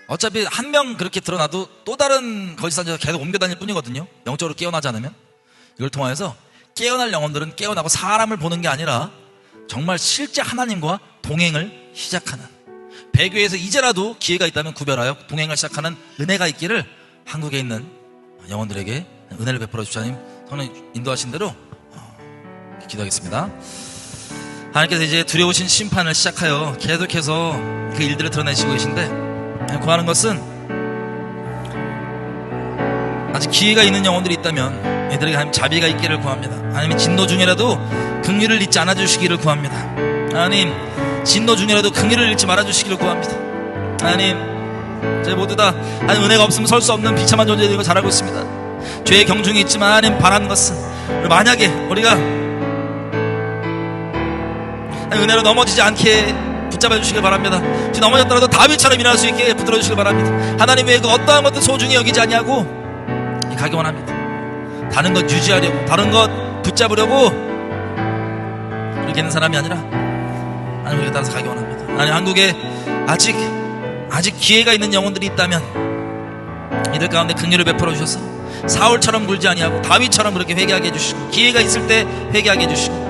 어차피 한 명 그렇게 드러나도 또 다른 거짓 선자가 계속 옮겨 다닐 뿐이거든요. 영적으로 깨어나지 않으면. 이걸 통하여서 깨어날 영혼들은 깨어나고 사람을 보는 게 아니라 정말 실제 하나님과 동행을 시작하는, 배교에서 이제라도 기회가 있다면 구별하여 동행을 시작하는 은혜가 있기를 한국에 있는 영혼들에게 은혜를 베풀어 주시님 성령 인도하신 대로 기도하겠습니다. 하나님께서 이제 두려우신 심판을 시작하여 계속해서 그 일들을 드러내시고 계신데, 구하는 것은 아직 기회가 있는 영혼들이 있다면 이들에게 하나님 자비가 있기를 구합니다. 하나님 진노 중이라도 긍휼을 잊지 않아 주시기를 구합니다. 하나님 진노 중이라도 긍휼을 잃지 말아 주시기를 구합니다. 하나님 저희 모두 다 하나님 은혜가 없으면 설 수 없는 비참한 존재인 걸 잘 알고 있습니다. 죄의 경중이 있지만 하나님 바라는 것은 만약에 우리가 은혜로 넘어지지 않게 붙잡아 주시길 바랍니다. 혹시 넘어졌더라도 다윗처럼 일어날 수 있게 붙들어 주시길 바랍니다. 하나님 외에 그 어떠한 것도 소중히 여기지 아니하고 가기 원합니다. 다른 것 유지하려고, 다른 것 붙잡으려고 그렇게 있는 사람이 아니라 하나님 우리가 따라서 가기 원합니다. 하나님 한국에 아직 기회가 있는 영혼들이 있다면 이들 가운데 긍휼을 베풀어 주셔서 사울처럼 굴지 아니하고 다윗처럼 그렇게 회개하게 해주시고, 기회가 있을 때 회개하게 해주시고,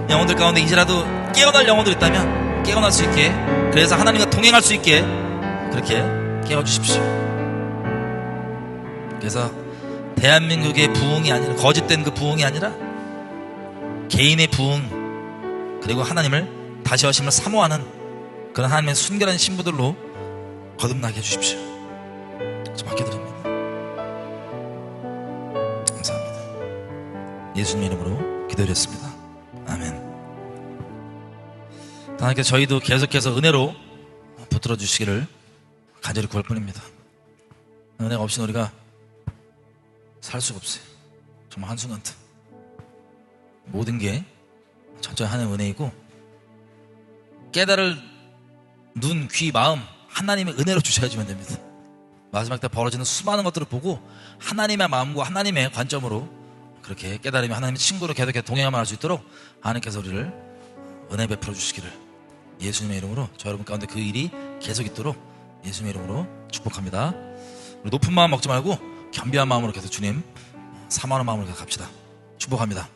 영혼들 가운데 이제라도 깨어날 영혼들 있다면 깨어날 수 있게, 그래서 하나님과 동행할 수 있게 그렇게 깨워주십시오. 그래서 대한민국의 부흥이 아니라, 거짓된 그 부흥이 아니라 개인의 부흥, 그리고 하나님을 다시 하심을 사모하는 그런 하나님의 순결한 신부들로 거듭나게 해주십시오. 좀 맡겨드립니다. 감사합니다. 예수님 이름으로 기도드렸습니다. 아멘. 하나님께서 저희도 계속해서 은혜로 붙들어 주시기를 간절히 구할 뿐입니다. 은혜가 없이는 우리가 살 수가 없어요. 정말 한순간도 모든 게 천천히 하나님의 은혜이고, 깨달을 눈, 귀, 마음 하나님의 은혜로 주셔야지만 됩니다. 마지막 때 벌어지는 수많은 것들을 보고 하나님의 마음과 하나님의 관점으로 그렇게 깨달으며 하나님의 친구로 계속 동행하며 할 수 있도록 하나님께서 우리를 은혜 베풀어 주시기를 예수님의 이름으로 저 여러분 가운데 그 일이 계속 있도록 예수님의 이름으로 축복합니다. 우리 높은 마음 먹지 말고 겸비한 마음으로 계속 주님 사모하는 마음으로 계속 갑시다. 축복합니다.